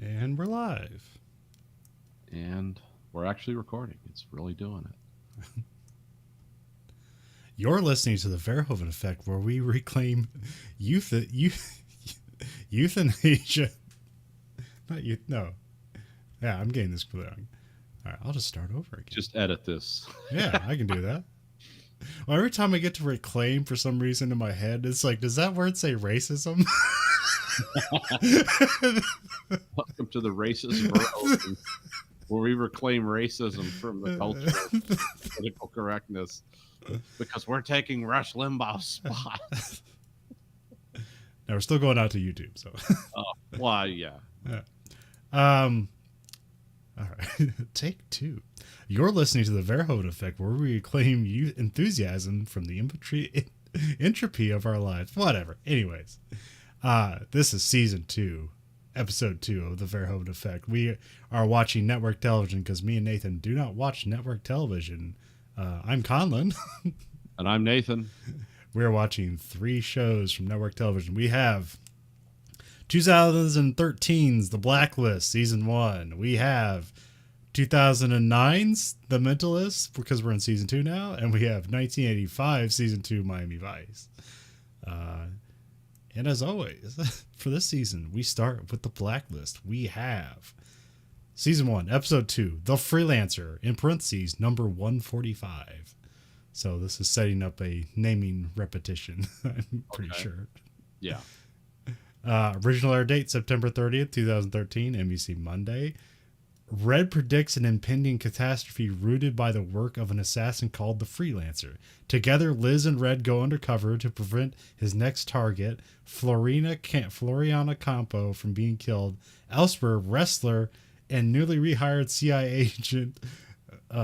And we're live. And we're actually recording. It's really doing it. You're listening to the Verhoeven Effect, where we reclaim euthanasia. Not youth. No. Yeah, I'm getting this wrong. All right, I'll just start over again. Just edit this. Yeah, I can do that. Well, every time I get to reclaim for some reason in my head, it's like, does that word say racism? Welcome to the Racist Verhoeven, where we reclaim racism from the culture of political correctness because we're taking Rush Limbaugh's spot. Now we're still going out to YouTube, so. Why, yeah. All right. Take two. You're listening to the Verhoeven Effect, where we reclaim enthusiasm from the entropy of our lives. Whatever. Anyways, this is season 2, episode 2 of the Verhoeven Effect. We are watching network television because me and Nathan do not watch network television. I'm Conlon. And I'm Nathan. We're watching 3 shows from network television. We have 2013's The Blacklist, season 1. We have 2009's The Mentalist, because we're in season 2 now. And we have 1985 season 2 Miami Vice. And as always, for this season, we start with The Blacklist. We have season 1, episode 2, The Freelancer, in parentheses, number 145. So this is setting up a naming repetition, I'm pretty sure. Yeah. Original air date, September 30th, 2013, NBC Monday. Red predicts an impending catastrophe rooted by the work of an assassin called the Freelancer. Together, Liz and Red go undercover to prevent his next target, Floriana Campo, from being killed. Elsewhere, wrestler and newly rehired CIA agent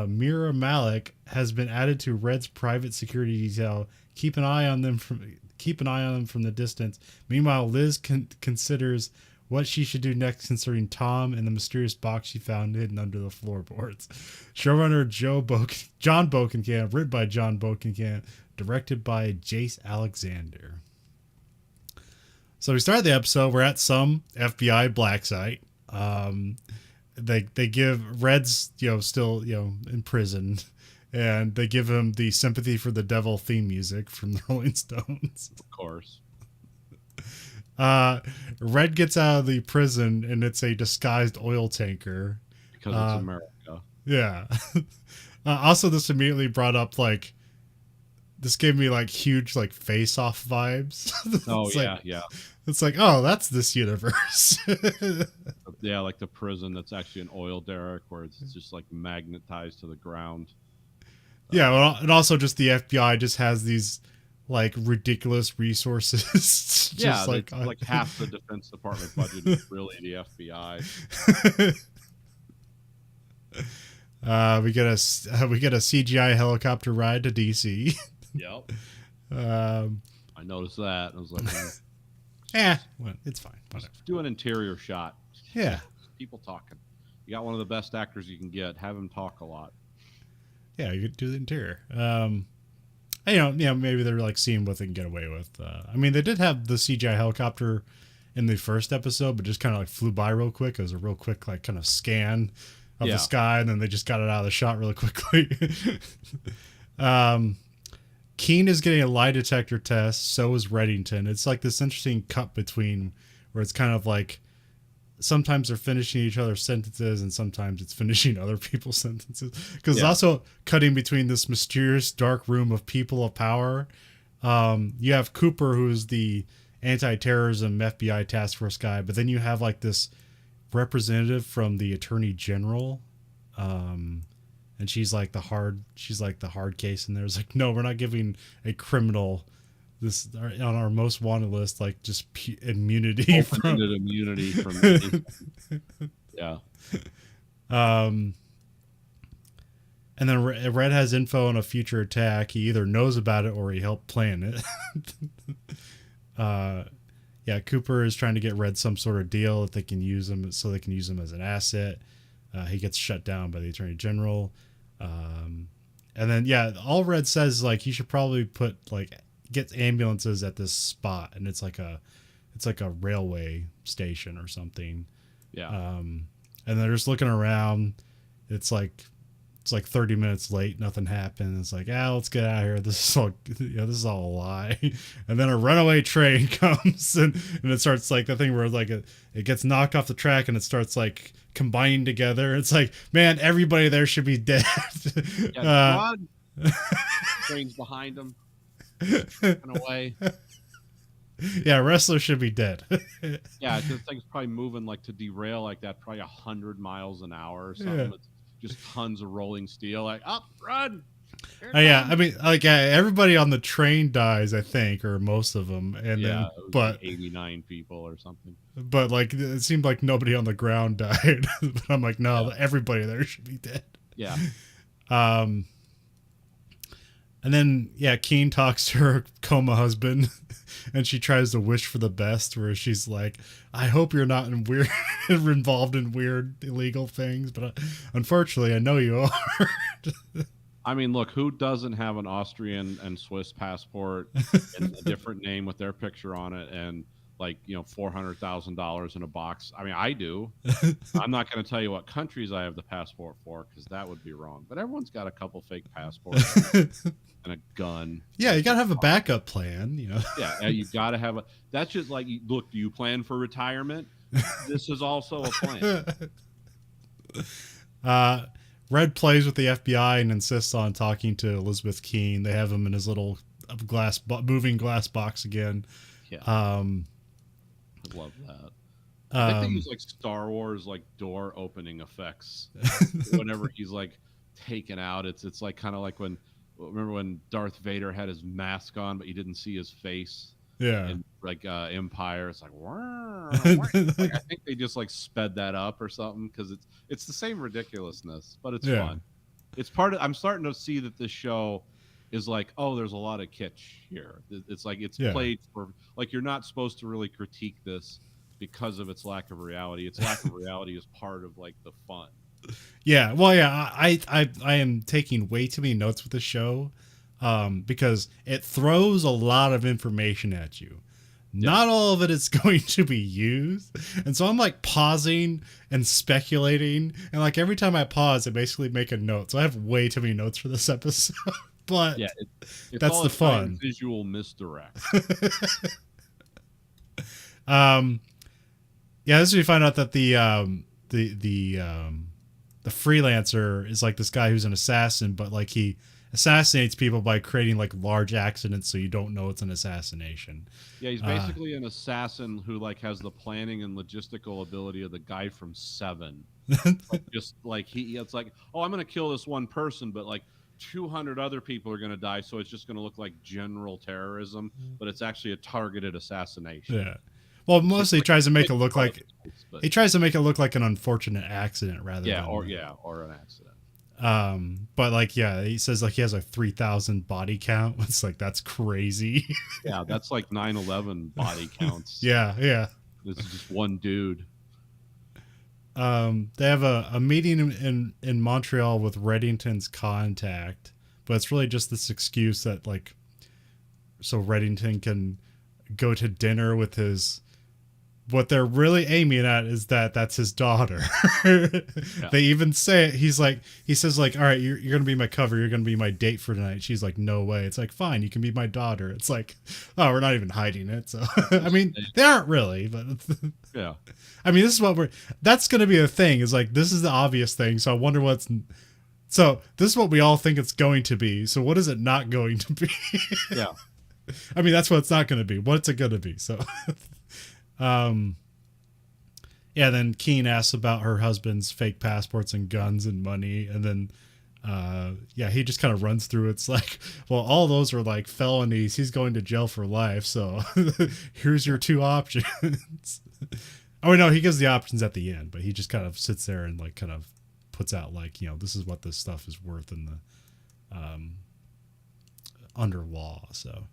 Mira Malik has been added to Red's private security detail. Keep an eye on them from the distance. Meanwhile, Liz considers what she should do next concerning Tom and the mysterious box she found hidden under the floorboards. Showrunner John Bokenkamp, written by John Bokenkamp, directed by Jace Alexander. So we start the episode. We're at some FBI black site. They give Red's still in prison, and they give him the Sympathy for the Devil theme music from the Rolling Stones. Of course. Red gets out of the prison, and it's a disguised oil tanker. Because it's America. Yeah. Also, this immediately brought up, this gave me, huge, Face-Off vibes. Yeah. It's like, oh, that's this universe. Yeah, like the prison that's actually an oil derrick where it's just, magnetized to the ground. Yeah, well, and also just the FBI just has these ridiculous resources. Just half the Defense Department budget is really the FBI. We get a CGI helicopter ride to DC. Yep. I noticed that. I was like, well, it's fine. Whatever. Do an interior shot. Yeah. People talking. You got one of the best actors you can get. Have him talk a lot. Yeah, you could do the interior. Maybe they're seeing what they can get away with. They did have the CGI helicopter in the first episode, but just kind of flew by real quick. It was a real quick kind of scan of the sky, and then they just got it out of the shot really quickly. Keene is getting a lie detector test. So is Reddington. It's this interesting cut between where it's kind of sometimes they're finishing each other's sentences and sometimes it's finishing other people's sentences, because it's also cutting between this mysterious dark room of people of power. You have Cooper, who's the anti-terrorism FBI task force guy, but then you have this representative from the Attorney General, and she's the hard case, and there's no, we're not giving a criminal this on our most wanted list, just immunity from immunity from yeah. And then Red has info on a future attack. He either knows about it or he helped plan it. Cooper is trying to get Red some sort of deal that they can use him, so they can use him as an asset. He gets shut down by the Attorney General. And then all Red says is he should probably put get ambulances at this spot, and it's like a railway station or something. Yeah. And they're just looking around. It's like 30 minutes late. Nothing happened. It's like, let's get out of here. This is all a lie. And then a runaway train comes and it starts like the thing where like it gets knocked off the track and it starts like combining together. It's like, man, everybody there should be dead. Yeah, train's behind him, in a way. Yeah, wrestlers should be dead. Yeah, this thing's probably moving like to derail like that, probably 100 miles an hour or something. Yeah. It's just tons of rolling steel, like up, run. Yeah, I mean, like everybody on the train dies, I think, or most of them, and then but like 89 people or something. But like it seemed like nobody on the ground died. But I'm like, no, everybody there should be dead. Yeah. And then Keen talks to her coma husband, and she tries to wish for the best. Where she's like, "I hope you're not involved in weird illegal things, but unfortunately, I know you are." I mean, look, who doesn't have an Austrian and Swiss passport and a different name with their picture on it, and like $400,000 in a box? I mean, I do. I'm not going to tell you what countries I have the passport for because that would be wrong. But everyone's got a couple fake passports and a gun. Yeah, you got to have a backup plan. Yeah, you got to have a. That's just like, look, do you plan for retirement? This is also a plan. Red plays with the FBI and insists on talking to Elizabeth Keene. They have him in his little moving glass box again. Yeah. I love that. I think they use like Star Wars like door opening effects whenever he's like taken out. It's like kind of like remember when Darth Vader had his mask on but you didn't see his face. Yeah. And like Empire, it's like, like I think they just like sped that up or something because it's the same ridiculousness, but it's fun. It's part of. I'm starting to see that this show is like, oh, there's a lot of kitsch here. It's like it's played for like you're not supposed to really critique this because of its lack of reality. Its lack of reality is part of like the fun. Yeah, well, I am taking way too many notes with the show. Because it throws a lot of information at you. Not all of it is going to be used. And so I'm like pausing and speculating. And like every time I pause, I basically make a note. So I have way too many notes for this episode. But it's that's the fun. Visual misdirect. This is we find out that the freelancer is like this guy who's an assassin, but like he assassinates people by creating like large accidents so you don't know it's an assassination. Yeah, he's basically an assassin who like has the planning and logistical ability of the guy from Seven. Like, just like it's like, oh, I'm gonna kill this one person, but like 200 other people are gonna die, so it's just gonna look like general terrorism, but it's actually a targeted assassination. Yeah. Well, mostly he tries to make it look like an unfortunate accident rather than or an accident. But like, he says like he has like 3,000 body count. It's like, that's crazy. Yeah, that's like 9/11 body counts. Yeah. This is just one dude. They have a meeting in Montreal with Reddington's contact, but it's really just this excuse that like, so Reddington can go to dinner with what they're really aiming at is that's his daughter. They even say it. He says like, all right, you're going to be my cover. You're going to be my date for tonight. She's like, no way. It's like, fine, you can be my daughter. It's like, oh, we're not even hiding it. So, I mean, they aren't really, but yeah. I mean, this is that's going to be a thing is like, this is the obvious thing. So I wonder so this is what we all think it's going to be. So what is it not going to be? Yeah. I mean, that's what it's not going to be. What's it going to be? So, then Keene asks about her husband's fake passports and guns and money. And then, he just kind of runs through. It's like, well, all those are like felonies. He's going to jail for life. So here's your two options. Oh, no, he gives the options at the end, but he just kind of sits there and like kind of puts out like, this is what this stuff is worth in the, under law. So,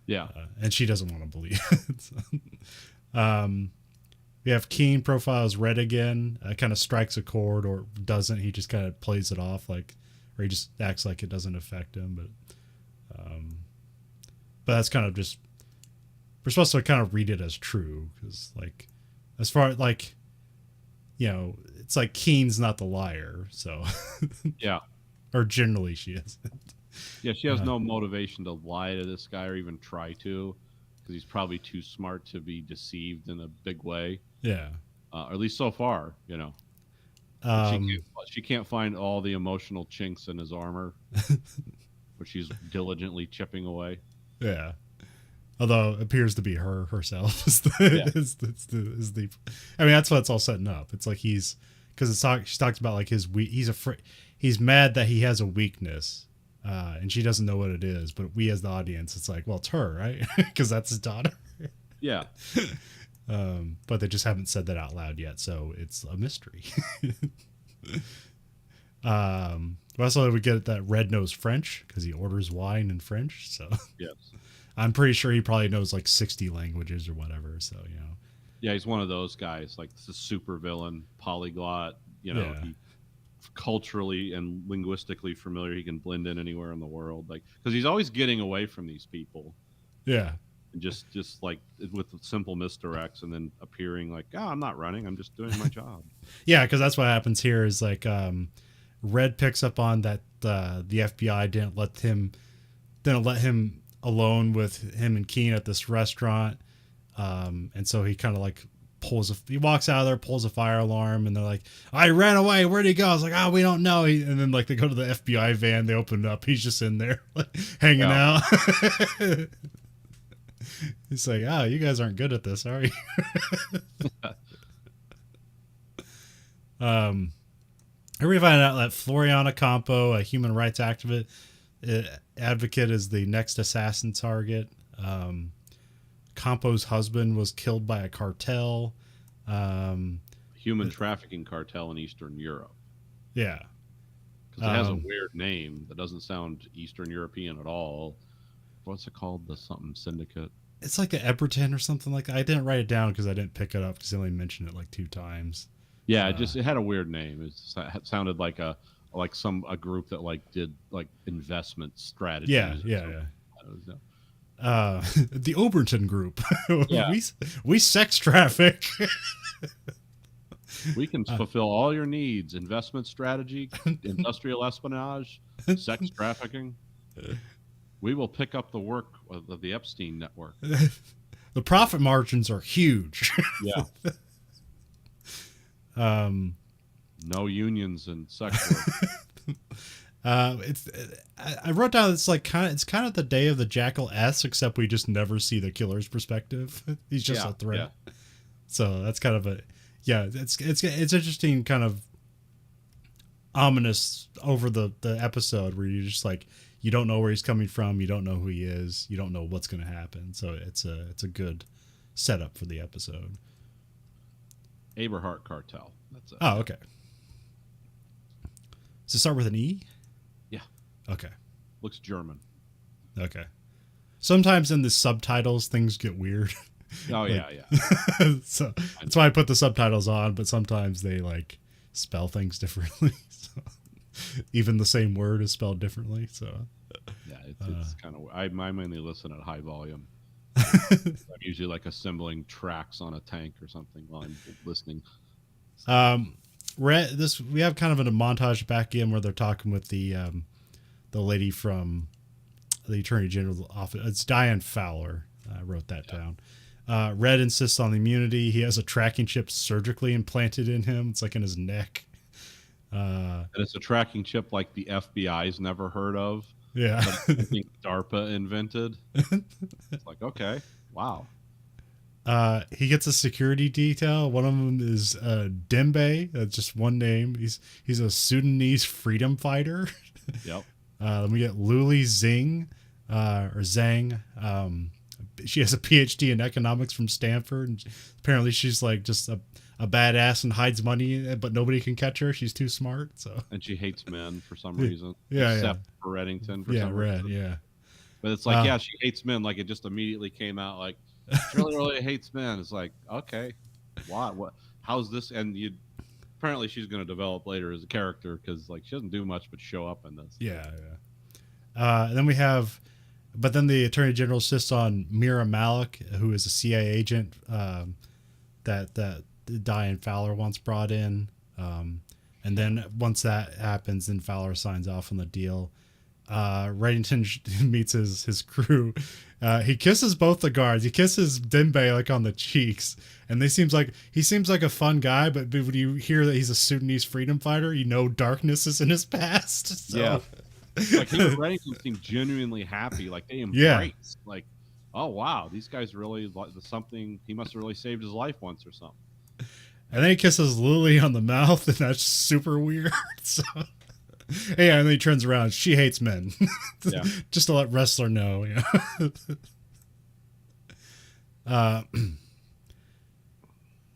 and she doesn't want to believe it. So, we have Keene profiles Red again, kind of strikes a chord or doesn't. He just kind of plays it off like, or he just acts like it doesn't affect him. But that's kind of just, we're supposed to kind of read it as true. Cause like, as far like it's like Keen's not the liar, so Yeah. or generally she is. Yeah, she has no motivation to lie to this guy or even try to, because he's probably too smart to be deceived in a big way. Yeah. Or at least so far, But she can't find all the emotional chinks in his armor, which she's diligently chipping away. Yeah. Although it appears to be herself is the I mean, that's what it's all setting up. It's like she talks about like he's mad that he has a weakness, and she doesn't know what it is. But we as the audience, it's like, well, it's her, right? Because that's his daughter. Yeah. But they just haven't said that out loud yet, so it's a mystery. Also, we get that Red knows French because he orders wine in French. So Yes. I'm pretty sure he probably knows like 60 languages or whatever. So Yeah, he's one of those guys, like the super villain, polyglot. Yeah. He, culturally and linguistically familiar. He can blend in anywhere in the world, like because he's always getting away from these people. Yeah. And just like with simple misdirects, and then appearing like, oh, I'm not running, I'm just doing my job. Yeah, because that's what happens here is like Red picks up on that the FBI didn't let him alone with him and Keen at this restaurant, and so he kind of like he walks out of there, pulls a fire alarm, and they're like, I ran away, where'd he go? I was like, oh, we don't know. And then like they go to the FBI van, they open it up, he's just in there like, hanging out. He's like, oh, you guys aren't good at this, are you? Here we find out that Floriana Campo, a human rights advocate, is the next assassin target. Campo's husband was killed by a cartel. Human trafficking cartel in Eastern Europe. Yeah. Because it has a weird name that doesn't sound Eastern European at all. What's it called? The something syndicate. It's like the Eberton or something like that. I didn't write it down because I didn't pick it up because they only mentioned it like 2 times. Yeah, it had a weird name. It sounded like a group that like did like investment strategies. Yeah. The Oberton Group. Yeah. we sex traffic. We can fulfill all your needs: investment strategy, industrial espionage, sex trafficking. We will pick up the work of the Epstein network. The profit margins are huge. Yeah. No unions and sex work. I wrote down it's kind of the day of the Jackal S, except we just never see the killer's perspective. He's just a threat. Yeah. So that's kind of it's interesting, kind of ominous over the episode where you just like, you don't know where he's coming from, you don't know who he is, you don't know what's going to happen. So it's a good setup for the episode. Eberhard cartel. That's it. Oh, okay. Does it start with an E? Yeah. Okay. Looks German. Okay. Sometimes in the subtitles things get weird. Oh like, yeah. So that's why I put the subtitles on, but sometimes they like spell things differently. So, even the same word is spelled differently. So yeah, it's kind of. I mainly listen at high volume. I'm usually like assembling tracks on a tank or something while I'm listening. We have kind of a montage back in where they're talking with the lady from the Attorney General's office. It's Diane Fowler. I wrote that down. Red insists on immunity. He has a tracking chip surgically implanted in him. It's like in his neck. And it's a tracking chip like the FBI's never heard of. Yeah. I think DARPA invented. It's like, okay, wow. He gets a security detail. One of them is Dembe. That's just one name. He's a Sudanese freedom fighter. Yep. Then we get Luli Zing, or Zhang. She has a PhD in economics from Stanford. And apparently she's like just a badass and hides money, but nobody can catch her. She's too smart. So. And she hates men for some reason. Yeah. Except for Reddington for some Red, reason. yeah. But it's like, she hates men. Like it just immediately came out like, she really hates men. It's like, okay, why? What? How's this? And apparently she's going to develop later as a character because like she doesn't do much but show up in this. Yeah. And then we have, but then the Attorney General insists on Mira Malik, who is a CIA agent that Diane Fowler wants brought in. And then once that happens, then Fowler signs off on the deal. Reddington meets his crew. He kisses both the guards. He kisses Dembe like on the cheeks, and he seems like a fun guy. But when you hear that he's a Sudanese freedom fighter, you know darkness is in his past. So. Yeah, like him and Reddington seem genuinely happy. Like they embrace. Like, oh wow, these guys really something. He must have really saved his life once or something. And then he kisses Lily on the mouth, and that's super weird. So. Yeah, and then he turns around. She hates men. Yeah. Just to let Wrestler know. Yeah. And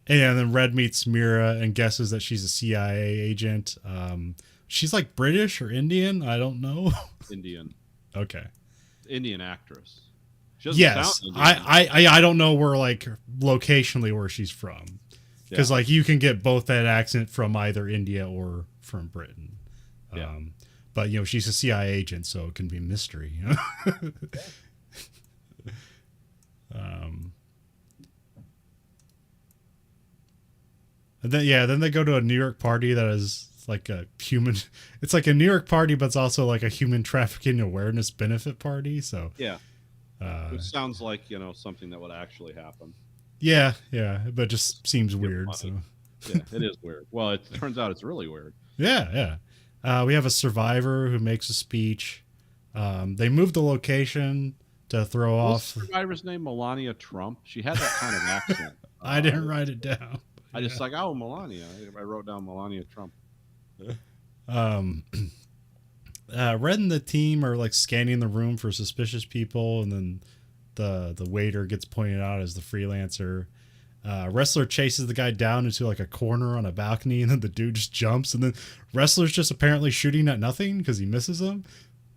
then Red meets Mira and guesses that she's a CIA agent. She's like British or Indian. I don't know. Indian. Okay. Indian actress. Yes. I don't know where like locationally where she's from. Because like you can get both that accent from either India or from Britain. Yeah. But you know she's a CIA agent, so it can be a mystery. You know? And then they go to a New York party that is like a human. It's like a New York party, but it's also like a human trafficking awareness benefit party. So yeah, which sounds like something that would actually happen. Yeah, but it just seems weird. So yeah, it is weird. Well, it turns out it's really weird. Yeah. We have a survivor who makes a speech. They moved the location to throw off. What's the survivor's name? Melania Trump. She had that kind of accent. I didn't write it down. I just Melania. I wrote down Melania Trump. Red and the team are like scanning the room for suspicious people, and then the waiter gets pointed out as the freelancer. Wrestler chases the guy down into like a corner on a balcony, and then the dude just jumps, and then Wrestler's just apparently shooting at nothing because he misses him.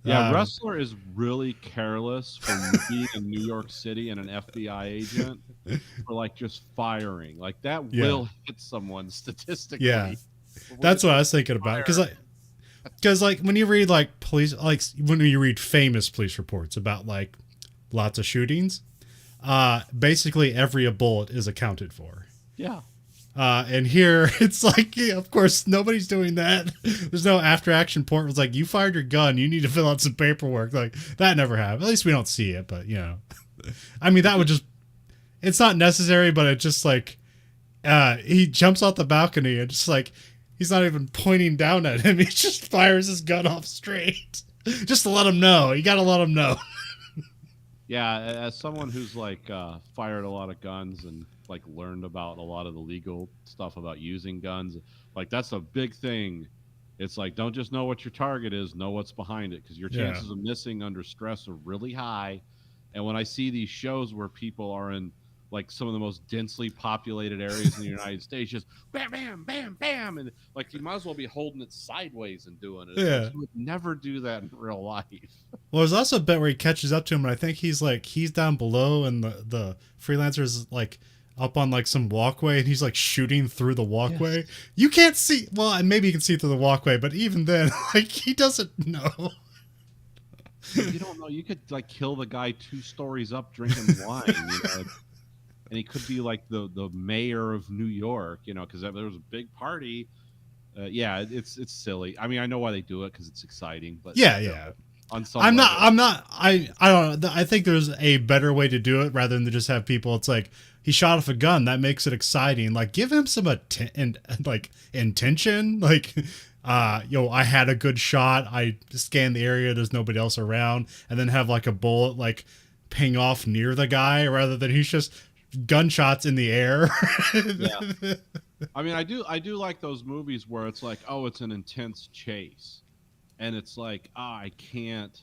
Yeah, Wrestler is really careless for being in New York City and an FBI agent for like just firing. Like that will hit someone statistically. Yeah, that's what I was thinking about because like when you read like police, like when you read famous police reports about like lots of shootings. Basically every bullet is accounted for. Yeah. And here it's like, of course, nobody's doing that. There's no after action point. It's like, you fired your gun. You need to fill out some paperwork. Like that never happened. At least we don't see it, but I mean, that would just, it's not necessary, but it just like, he jumps off the balcony and just like, he's not even pointing down at him. He just fires his gun off straight just to let him know. You got to let him know. Yeah, as someone who's like fired a lot of guns and like learned about a lot of the legal stuff about using guns, like that's a big thing. It's like, don't just know what your target is, know what's behind it, because your chances of missing under stress are really high. And when I see these shows where people are in like some of the most densely populated areas in the United States, just bam, bam, bam, bam, and like you might as well be holding it sideways and doing it. Yeah, like, you would never do that in real life. Well, there's also a bit where he catches up to him, and I think he's down below, and the freelancer's like up on like some walkway, and he's like shooting through the walkway. Yes. You can't see. Well, and maybe you can see through the walkway, but even then, like he doesn't know. You don't know. You could like kill the guy 2 stories up drinking wine. And he could be like the mayor of New York, because there was a big party. It's silly. I mean, I know why they do it because it's exciting, but yeah. On some I don't know. I think there's a better way to do it rather than to just have people. It's like he shot off a gun. That makes it exciting. Like give him some intention. Like, I had a good shot. I scanned the area. There's nobody else around, and then have like a bullet like ping off near the guy rather than he's just gunshots in the air. Yeah. I mean, I do like those movies where it's like, oh, it's an intense chase, and it's like, I can't,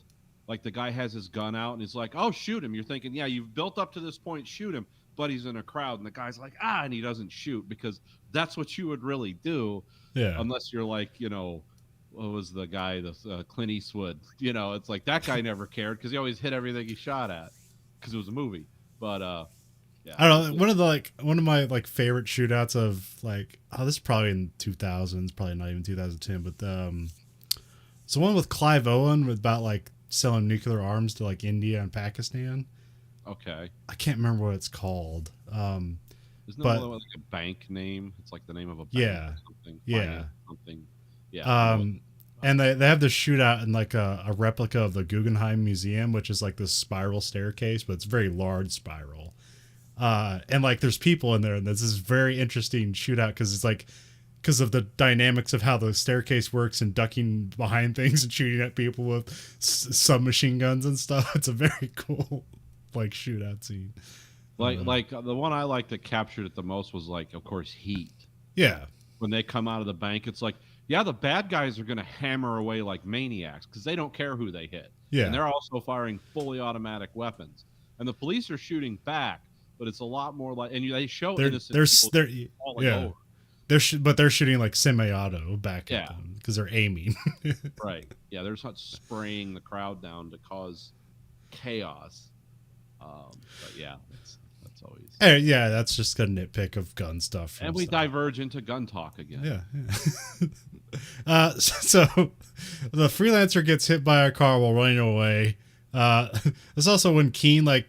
like the guy has his gun out and he's like, oh, shoot him. You're thinking, yeah, you've built up to this point, shoot him, but he's in a crowd and the guy's like, and he doesn't shoot because that's what you would really do. Yeah. Unless you're like, what was the guy, the Clint Eastwood, it's like that guy never cared because he always hit everything he shot at because it was a movie. But yeah. I don't know. One of my like favorite shootouts of like, this is probably in 2000s, probably not even 2010, but it's the one with Clive Owen about like selling nuclear arms to like India and Pakistan. Okay. I can't remember what it's called. Isn't there but one like a bank name? It's like the name of a bank yeah, or something. yeah. Finance something. Yeah, I know. Um, and they have this shootout in like a replica of the Guggenheim Museum, which is like this spiral staircase, but it's a very large spiral. And like there's people in there, and this is very interesting shootout because it's like because of the dynamics of how the staircase works and ducking behind things and shooting at people with submachine guns and stuff. It's a very cool like shootout scene. Like the one I like that captured it the most was like, of course, Heat. Yeah, When they come out of the bank, it's like, yeah, the bad guys are going to hammer away like maniacs because they don't care who they hit. yeah. And they're also firing fully automatic weapons. And the police are shooting back, but it's a lot more like, and they show innocent people falling yeah. over. But they're shooting like semi-auto back Yeah. at them because they're aiming. Right. Yeah, they're not spraying the crowd down to cause chaos. But yeah, that's always. Hey, yeah, that's just a nitpick of gun stuff. And we diverge into gun talk again. Yeah. So the freelancer gets hit by a car while running away. There's also when Keen Keen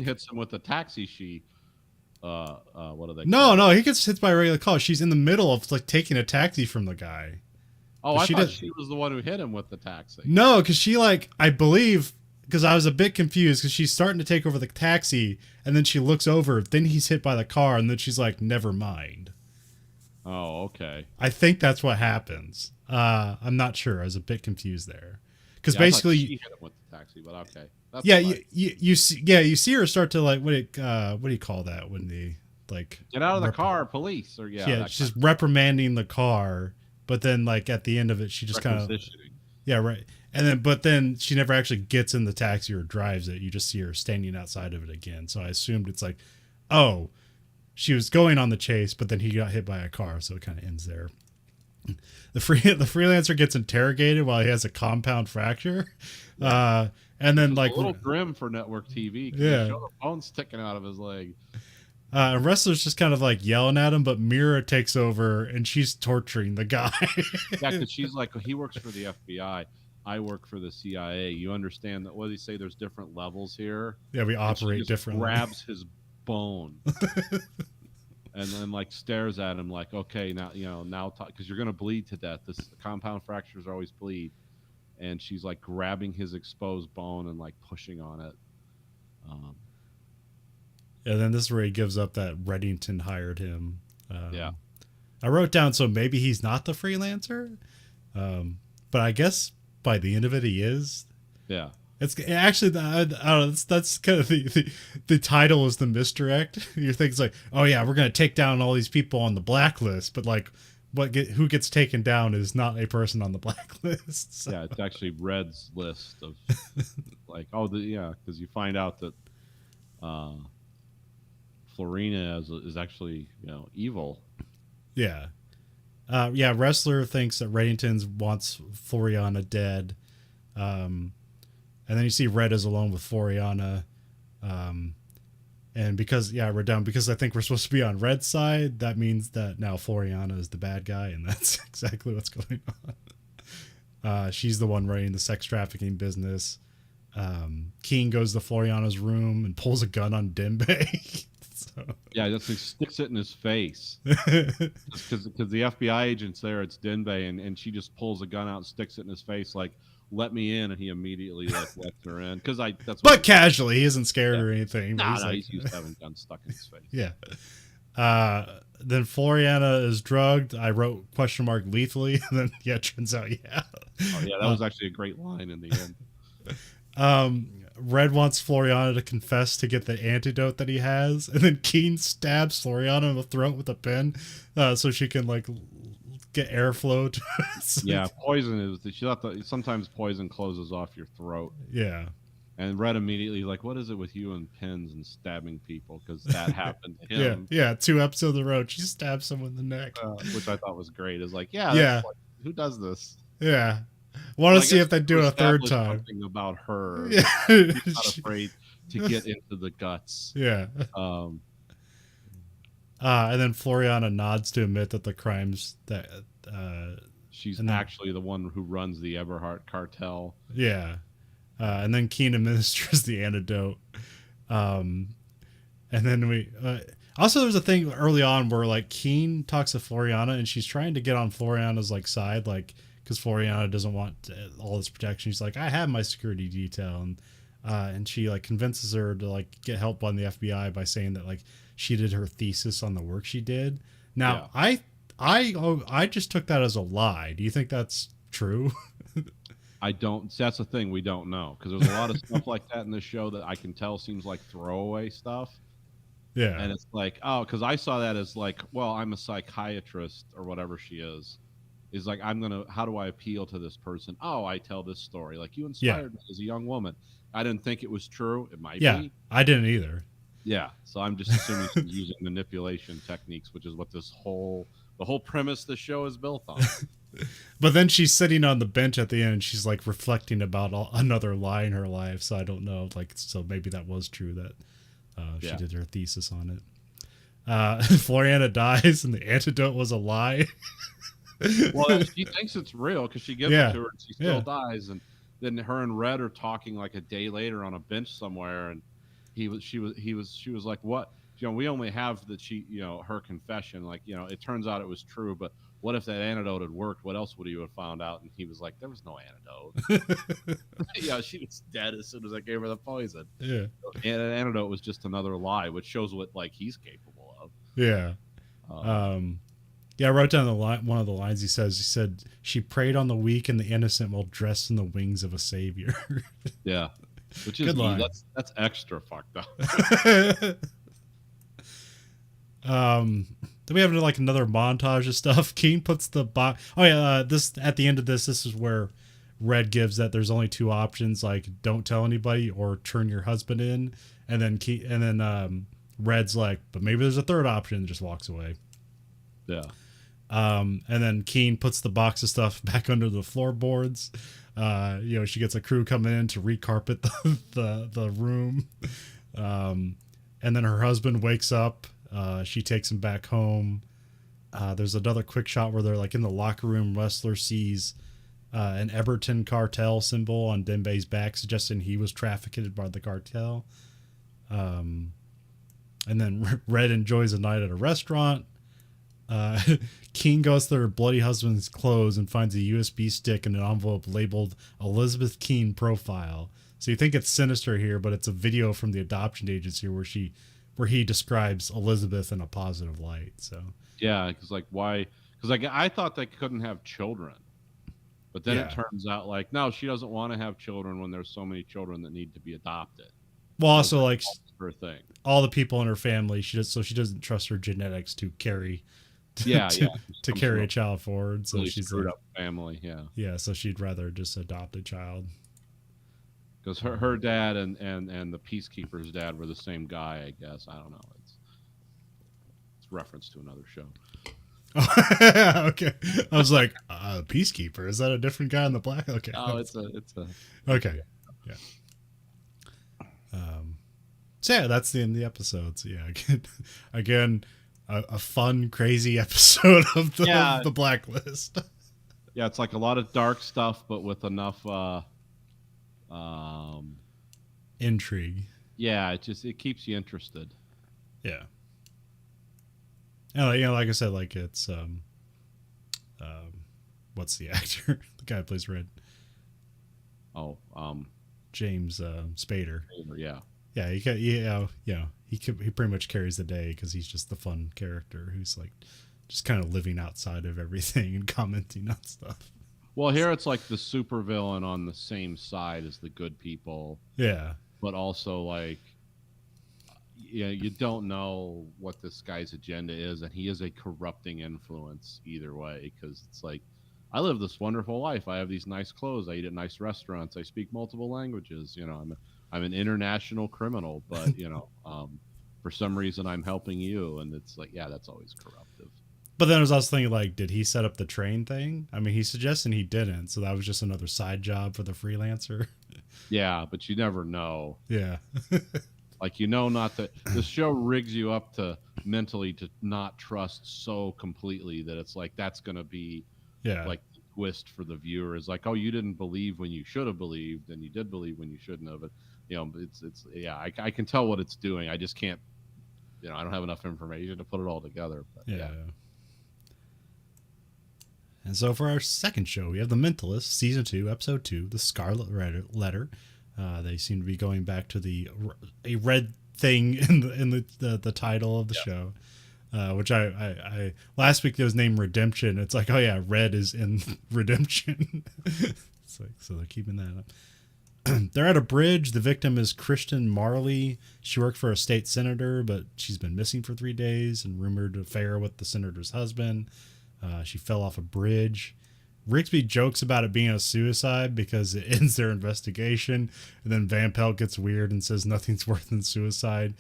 hits him with a taxi sheet. What are they? No, he gets hit by a regular car. She's in the middle of like taking a taxi from the guy. Oh, I thought she was the one who hit him with the taxi. No, because she I believe, because I was a bit confused because she's starting to take over the taxi and then she looks over, then he's hit by the car and then she's like, never mind. Oh, okay. I think that's what happens. I'm not sure. I was a bit confused there. Because Yeah, basically, she hit him with the taxi, but okay. That's yeah, fine. you see her start to like what do you call that when they like Get out of the car, police, or she's reprimanding the car, but then like at the end of it, she just kind of right, and then she never actually gets in the taxi or drives it. You just see her standing outside of it again. So I assumed it's like, oh, she was going on the chase, but then he got hit by a car, so it kind of ends there. The freelancer gets interrogated while he has a compound fracture. And then like a little grim for network TV. Yeah, they show the bone sticking out of his leg. And wrestler's just kind of like yelling at him, but Mira takes over and she's torturing the guy. Yeah, because she's like, he works for the FBI. I work for the CIA. You understand that? What do you say? There's different levels here. Yeah, we operate differently. Grabs his bone. And then like stares at him like, okay, now because you're gonna bleed to death. This compound fractures always bleed. And she's like grabbing his exposed bone and like pushing on it. And then this is where he gives up that Reddington hired him. Yeah. I wrote down, so maybe he's not the freelancer. But I guess by the end of it, he is. Yeah. It's actually, I don't know, that's kind of the title is the misdirect. You think it's like, oh yeah, we're going to take down all these people on the blacklist. But like, who gets taken down is not a person on the blacklist. So. Yeah, it's actually Red's list of like, because you find out that Florina is actually evil. Yeah. Wrestler thinks that Reddington wants Floriana dead. And then you see Red is alone with Floriana. And because I think we're supposed to be on Red's side, that means that now Floriana is the bad guy, and that's exactly what's going on. She's the one running the sex trafficking business. King goes to Floriana's room and pulls a gun on Dembe. So. Yeah, he sticks it in his face. Because the FBI agent's there, it's Denbei, and she just pulls a gun out and sticks it in his face like, let me in, and he immediately lets her in. But casually, he isn't scared or anything. He's used to having guns stuck in his face. Yeah. Then Floriana is drugged. I wrote question mark lethally, and then it turns out Oh yeah, that was actually a great line in the end. Red wants Floriana to confess to get the antidote that he has, and then Keen stabs Floriana in the throat with a pen, so she can like get airflow. Yeah, poison is. She thought that sometimes poison closes off your throat. Yeah. And Red immediately like, what is it with you and pins and stabbing people? Because that happened to him. Yeah. 2 episodes in a row, she stabs someone in the neck, which I thot was great. Is like, who does this? Yeah. Want to see if they do a third time. Something about her. Yeah. She's not afraid to get into the guts. Yeah. And then Floriana nods to admit that the crimes that she's actually the one who runs the Everhart cartel. Yeah. And then Keen administers the antidote. And then we also there's a thing early on where like Keen talks to Floriana and she's trying to get on Floriana's like side, like because Floriana doesn't want all this protection. She's like, I have my security detail, and she like convinces her to like get help on the FBI by saying that like she did her thesis on the work she did. Now I just took that as a lie. Do you think that's true? I don't. That's the thing, we don't know, because there's a lot of stuff like that in this show that I can tell seems like throwaway stuff. Yeah. And it's like, oh, because I saw that as like, well, I'm a psychiatrist or whatever she is. Is like, how do I appeal to this person? Oh, I tell this story. Like, you inspired me as a young woman. I didn't think it was true. It might be. I didn't either. Yeah. So I'm just assuming she's using manipulation techniques, which is what the whole premise the show is built on. But then she's sitting on the bench at the end and she's like reflecting about another lie in her life. So I don't know. Like, so maybe that was true that she did her thesis on it. Floriana dies and the antidote was a lie. Well, she thinks it's real because she gives it to her and she still dies. And then her and Red are talking like a day later on a bench somewhere. And she was like, what? We only have her confession. Like, it turns out it was true, but what if that antidote had worked? What else would you have found out? And he was like, there was no antidote. She was dead as soon as I gave her the poison. Yeah. And an antidote was just another lie, which shows what like he's capable of. Yeah. I wrote down one of the lines he said, she preyed on the weak and the innocent while dressed in the wings of a savior. Yeah. Which is good line. That's extra fucked up. Then we have like another montage of stuff. Keen puts the box. This at the end of this is where Red gives that there's only two options, like don't tell anybody or turn your husband in, and then Red's like, but maybe there's a third option, and just walks away. Yeah. And then Keen puts the box of stuff back under the floorboards. She gets a crew coming in to recarpet the room. And then her husband wakes up. She takes him back home. There's another quick shot where they're like in the locker room. Wrestler sees an Eberton cartel symbol on Dembe's back, suggesting he was trafficked by the cartel. And then Red enjoys a night at a restaurant. Keen goes through her bloody husband's clothes and finds a USB stick and an envelope labeled Elizabeth Keen profile. So you think it's sinister here, but it's a video from the adoption agency where he describes Elizabeth in a positive light. So yeah, because like why? Because like I thought they couldn't have children, but then it turns out like no, she doesn't want to have children when there's so many children that need to be adopted. Well, also like her thing, all the people in her family, she doesn't trust her genetics to carry. To carry a child forward, so really she's screwed up family. Yeah. So she'd rather just adopt a child. Because her dad and the Peacekeeper's dad were the same guy, I guess. I don't know. It's reference to another show. Okay, I was like, Peacekeeper, is that a different guy in the black? Okay. Oh, it's a. Okay. Yeah. So yeah, that's the end of the episode. So yeah, again. A fun, crazy episode of the Blacklist. Yeah, it's like a lot of dark stuff, but with enough intrigue. Yeah, it keeps you interested. Yeah. And like I said, like it's what's the actor? The guy who plays Red. Oh, James Spader. Yeah. Yeah, he pretty much carries the day because he's just the fun character who's like just kind of living outside of everything and commenting on stuff. Well, here it's like the supervillain on the same side as the good people. Yeah. But also like, you don't know what this guy's agenda is, and he is a corrupting influence either way, because it's like, I live this wonderful life. I have these nice clothes. I eat at nice restaurants. I speak multiple languages. I'm an international criminal, but for some reason I'm helping you, and it's like, yeah, that's always corruptive. But then I was also thinking, like, did he set up the train thing? I mean, he's suggesting he didn't, so that was just another side job for the freelancer. Yeah, but you never know. Yeah. Like, not that this show rigs you up to mentally to not trust so completely that it's like that's gonna be like the twist for the viewer is like, oh, you didn't believe when you should have believed, and you did believe when you shouldn't have. But I can tell what it's doing. I just can't I don't have enough information to put it all together. But Yeah. And so for our second show, we have The Mentalist, Season 2, Episode 2, The Scarlet Letter. They seem to be going back to a red thing in the title of the show, which I last week there was named Redemption. It's like, oh yeah, red is in Redemption. It's like, so they're keeping that up. They're at a bridge. The victim is Kristen Marley. She worked for a state senator, but she's been missing for 3 days and rumored affair with the senator's husband. She fell off a bridge. Rigsby jokes about it being a suicide because it ends their investigation. And then Van Pelt gets weird and says nothing's worse than suicide,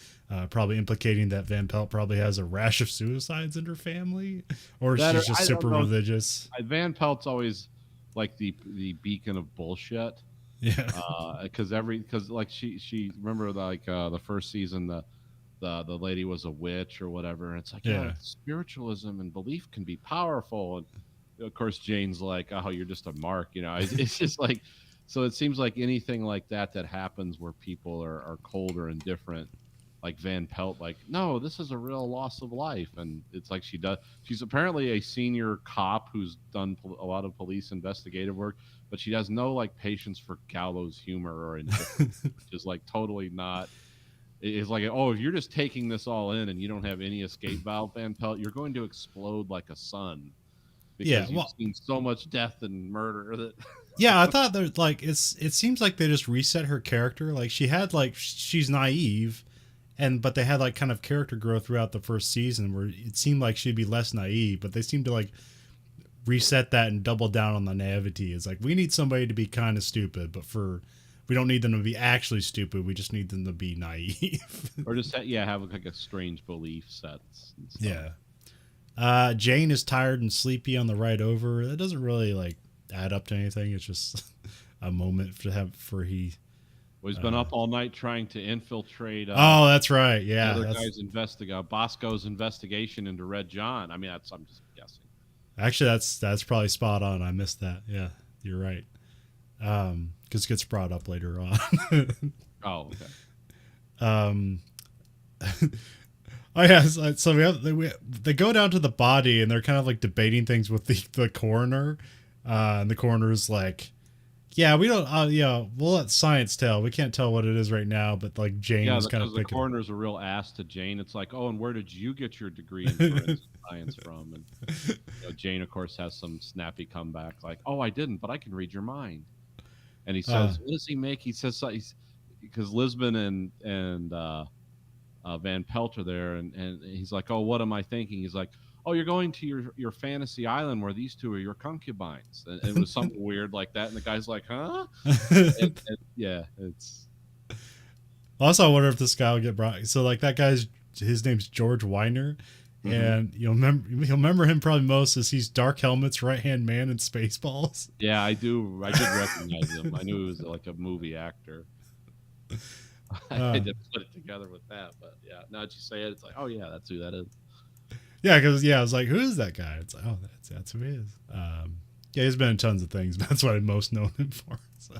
probably implicating that Van Pelt probably has a rash of suicides in her family, or she's just super religious. Van Pelt's always like the beacon of bullshit. Yeah. Because like she remember like the first season the lady was a witch or whatever, and it's like, yeah, spiritualism and belief can be powerful, and of course Jane's like, oh, you're just a mark, it's just like, so it seems like anything like that happens where people are cold or indifferent, like Van Pelt, like, no, this is a real loss of life. And it's like she's apparently a senior cop who's done a lot of police investigative work, but she has no like patience for gallows humor or indifference, which is like totally not. It's like, oh, if you're just taking this all in and you don't have any escape valve, Van Pelt, you're going to explode like a sun. Because you've seen so much death and murder that. Yeah, I thought there's like it seems like they just reset her character. Like she's naive, but they had like kind of character growth throughout the first season where it seemed like she'd be less naive, but they seem to like reset that and double down on the naivety. It's like, we need somebody to be kind of stupid, but we don't need them to be actually stupid. We just need them to be naive. Or just have like a strange belief sets. Yeah. Jane is tired and sleepy on the ride over. That doesn't really like add up to anything. It's just a moment he's been up all night trying to infiltrate. Oh, that's right. Yeah. The other guy's Bosco's investigation into Red John. I mean, I'm just guessing. Actually, that's probably spot on. I missed that. Yeah, you're right. Because it gets brought up later on. Oh, okay. Oh yeah, so they go down to the body and they're kind of like debating things with the coroner, and the coroner's like, yeah, we don't, we'll let science tell. We can't tell what it is right now, but like Jane is kind of the coroner's a real ass to Jane. It's like, oh, and where did you get your degree in forensic science from? And Jane, of course, has some snappy comeback like, oh, I didn't, but I can read your mind. And he says, what does he make? He says, because Lisbon and Van Pelt are there, and he's like, oh, what am I thinking? He's like, oh, you're going to your fantasy island where these two are your concubines. And it was something weird like that. And the guy's like, huh? Yeah, it's. Also, I wonder if this guy will get brought. So like that his name's George Weiner. Mm-hmm. And you'll remember him probably most as he's Dark Helmet's right-hand man in Spaceballs. Yeah, I did recognize him. I knew he was like a movie actor. I didn't put it together with that, but yeah, now that you say it, it's like, oh yeah, that's who that is. Yeah, because I was like, who is that guy? It's like, oh, that's who he is. Yeah, he's been in tons of things, but that's what I most know him for. So,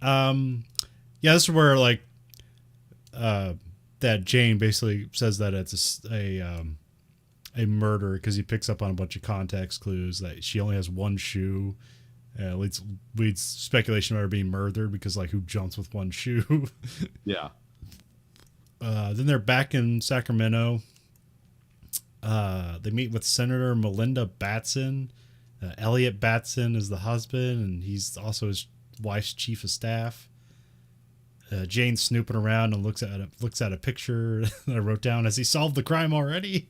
yeah, this is where like, that Jane basically says that it's a murder because he picks up on a bunch of context clues that she only has one shoe. Leads speculation about her being murdered because like who jumps with one shoe? Yeah. Then they're back in Sacramento. They meet with Senator Melinda Batson. Elliot Batson is the husband, and he's also his wife's chief of staff. Jane's snooping around and looks at a picture that I wrote down. Has he solved the crime already?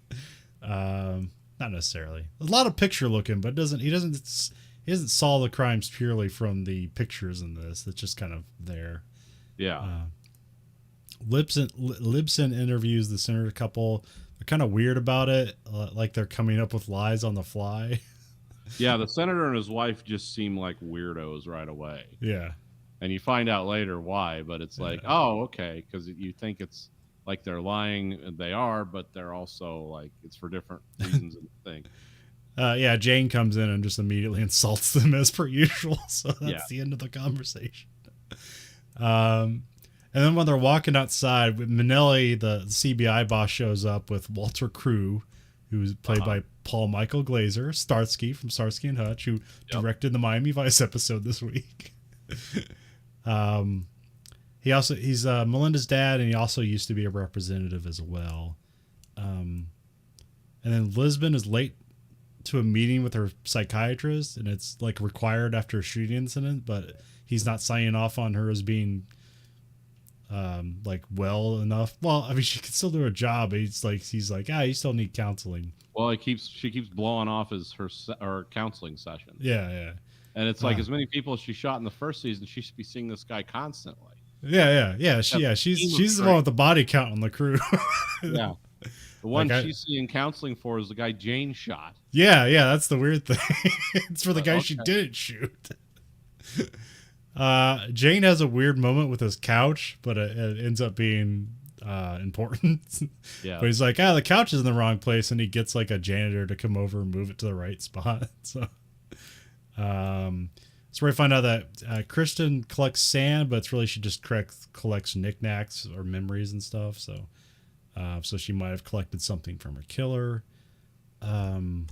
Not necessarily. A lot of picture looking, but he doesn't solve the crimes purely from the pictures in this. It's just kind of there. Yeah. Libsyn interviews the senator couple. They're kind of weird about it, like they're coming up with lies on the fly. Yeah, the senator and his wife just seem like weirdos right away. Yeah. And you find out later why, but it's like, oh, okay, because you think it's like they're lying, and they are, but they're also like it's for different reasons than you think. Yeah, Jane comes in and just immediately insults them as per usual. So that's the end of the conversation. And then when they're walking outside, Manelli, the CBI boss, shows up with Walter Crew, who's played by Paul Michael Glazer, Starsky from Starsky and Hutch, who directed the Miami Vice episode this week. He's Melinda's dad, and he also used to be a representative as well. And then Lisbon is late to a meeting with her psychiatrist, and it's like required after a shooting incident, but he's not signing off on her as being like well enough. Well, I mean, she can still do her job. But he's like, you still need counseling. Well, she keeps blowing off her counseling session. Yeah. And it's like as many people as she shot in the first season, she should be seeing this guy constantly. Yeah. She's the one with the body count on the crew. Yeah. The one she's seeing counseling for is the guy Jane shot. Yeah, that's the weird thing. It's for the guy she didn't shoot. Jane has a weird moment with his couch, but it ends up being important. Yeah. But he's like, the couch is in the wrong place, and he gets like a janitor to come over and move it to the right spot. So that's where I find out that Kristen collects sand, but it's really she just collects knickknacks or memories and stuff. So she might have collected something from her killer. And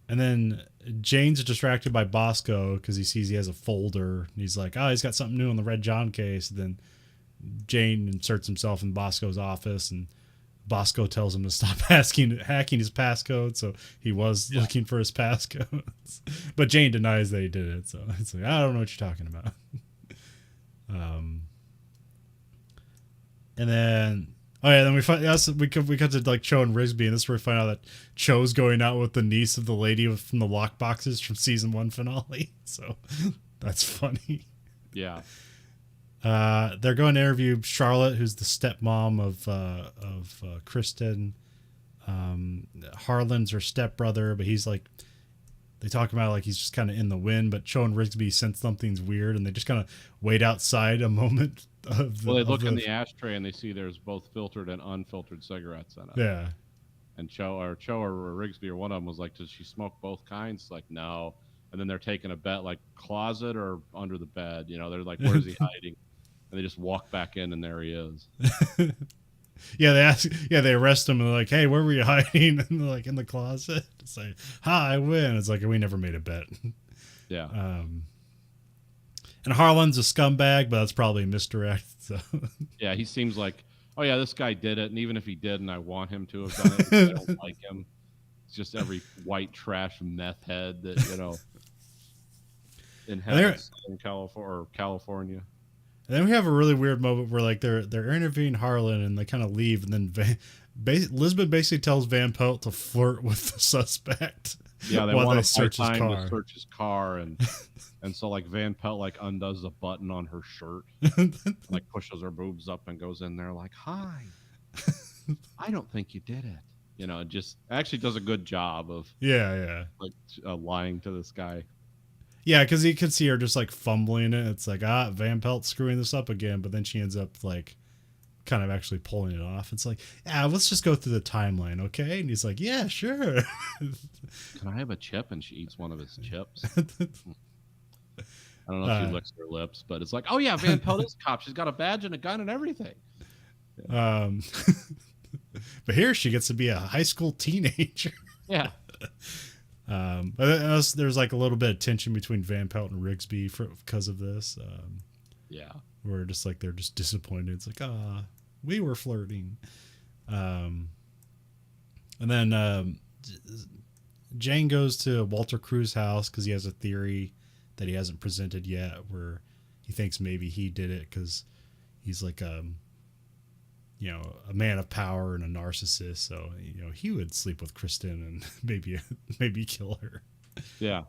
then Jane's distracted by Bosco because he sees he has a folder. And he's like, he's got something new on the Red John case. And then Jane inserts himself in Bosco's office, and Bosco tells him to stop hacking his passcode. So he was looking for his passcodes. But Jane denies that he did it. So it's like, I don't know what you're talking about. And then, then we cut to like Cho and Rigsby, and this is where we find out that Cho's going out with the niece of the lady from the lockboxes from season 1 finale. So that's funny. Yeah. They're going to interview Charlotte, who's the stepmom of Kristen. Harlan's her stepbrother, but he's like, they talk about like he's just kind of in the wind. But Cho and Rigsby sense something's weird, and they just kind of wait outside a moment. They look in the ashtray and they see there's both filtered and unfiltered cigarettes in it. Yeah. And Cho or Rigsby or one of them was like, does she smoke both kinds? Like, no. And then they're taking a bet, like closet or under the bed. You know, they're like, where's he hiding? And they just walk back in, and there he is. They arrest him and they're like, hey, where were you hiding? And they're like, in the closet. It's like, I win. It's like, we never made a bet. Yeah. And Harlan's a scumbag, but that's probably a misdirect. So. Yeah, he seems like, this guy did it. And even if he didn't, I want him to have done it. I don't like him. It's just every white trash meth head that, in California. And then we have a really weird moment where like they're interviewing Harlan and they kind of leave, and then Lisbon basically tells Van Pelt to flirt with the suspect. Yeah, they want to search his car, and so like Van Pelt like undoes the button on her shirt, like pushes her boobs up and goes in there like, "Hi, I don't think you did it." Just actually does a good job of like lying to this guy. Yeah, because you could see her just like fumbling it. It's like, Van Pelt's screwing this up again, but then she ends up like kind of actually pulling it off. It's like, let's just go through the timeline, okay? And he's like, yeah, sure. Can I have a chip? And she eats one of his chips. I don't know if she licks her lips, but it's like, oh yeah, Van Pelt is a cop. She's got a badge and a gun and everything. Yeah. But here she gets to be a high school teenager. Yeah. But there's like a little bit of tension between Van Pelt and Rigsby because of this. Yeah. Where just like they're just disappointed. It's like, we were flirting. And then Jane goes to Walter Crew's house because he has a theory that he hasn't presented yet, where he thinks maybe he did it because he's like a man of power and a narcissist. So he would sleep with Kristen and maybe kill her. Yeah.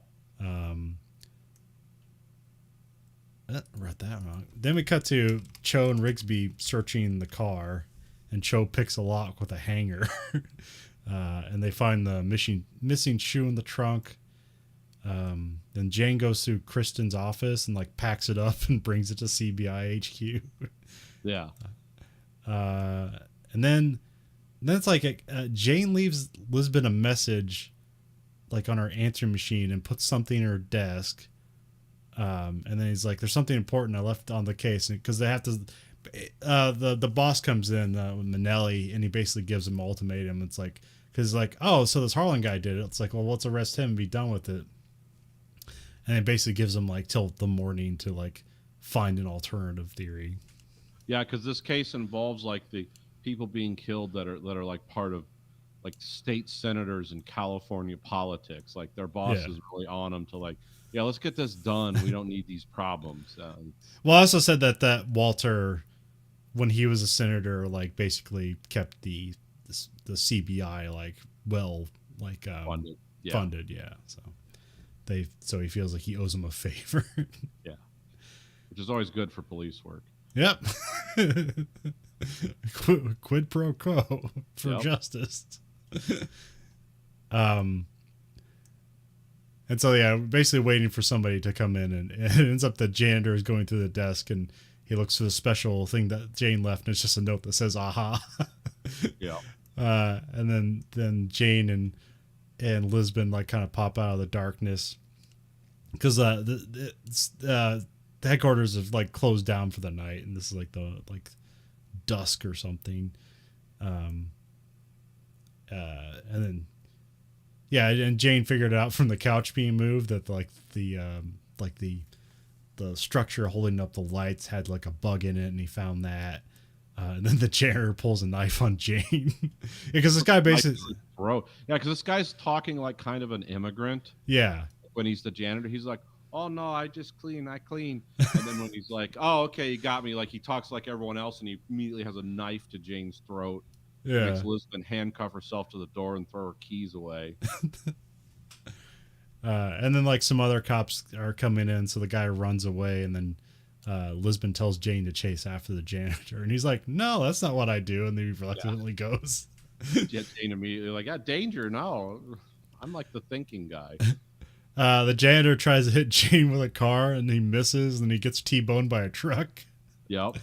I wrote that wrong. Then we cut to Cho and Rigsby searching the car, and Cho picks a lock with a hanger. And they find the missing shoe in the trunk. Then Jane goes to Kristen's office and like packs it up and brings it to CBI HQ. Yeah. And then it's like Jane leaves Lisbon a message like on her answering machine and puts something in her desk. And then he's like, "There's something important I left on the case," because they have to. The boss comes in, Manelli, and he basically gives him an ultimatum. It's like, because like, oh, so this Harlan guy did it. It's like, well, let's arrest him and be done with it. And it basically gives him like till the morning to like find an alternative theory. Yeah, because this case involves like the people being killed that are like part of like state senators in California politics. Like their boss is really on them to like, yeah, let's get this done. We don't need these problems. Well, I also said that Walter, when he was a senator, like basically kept the CBI like funded. Yeah. So he feels like he owes him a favor. Yeah, which is always good for police work. Yep. Quid pro quo for justice. And so yeah, basically waiting for somebody to come in, and it ends up the janitor is going through the desk, and he looks for the special thing that Jane left, and it's just a note that says "aha." Yeah. And then Jane and Lisbon like kind of pop out of the darkness, because the headquarters have like closed down for the night, and this is like the dusk or something. And then and Jane figured out from the couch being moved that the structure holding up the lights had like a bug in it, and he found that. And then the janitor pulls a knife on Jane because this guy basically because this guy's talking like kind of an immigrant. Yeah. When he's the janitor, he's like, "Oh no, I clean." And then when he's like, "Oh okay, you got me," like he talks like everyone else, and he immediately has a knife to Jane's throat. Yeah. Makes Lisbon handcuff herself to the door and throw her keys away. And then like some other cops are coming in, so the guy runs away, and then Lisbon tells Jane to chase after the janitor, and he's like, "No, that's not what I do," and then he reluctantly goes. Yeah, Jane immediately like, "Yeah, danger! No, I'm like the thinking guy." The janitor tries to hit Jane with a car, and he misses, and he gets T-boned by a truck. Yep.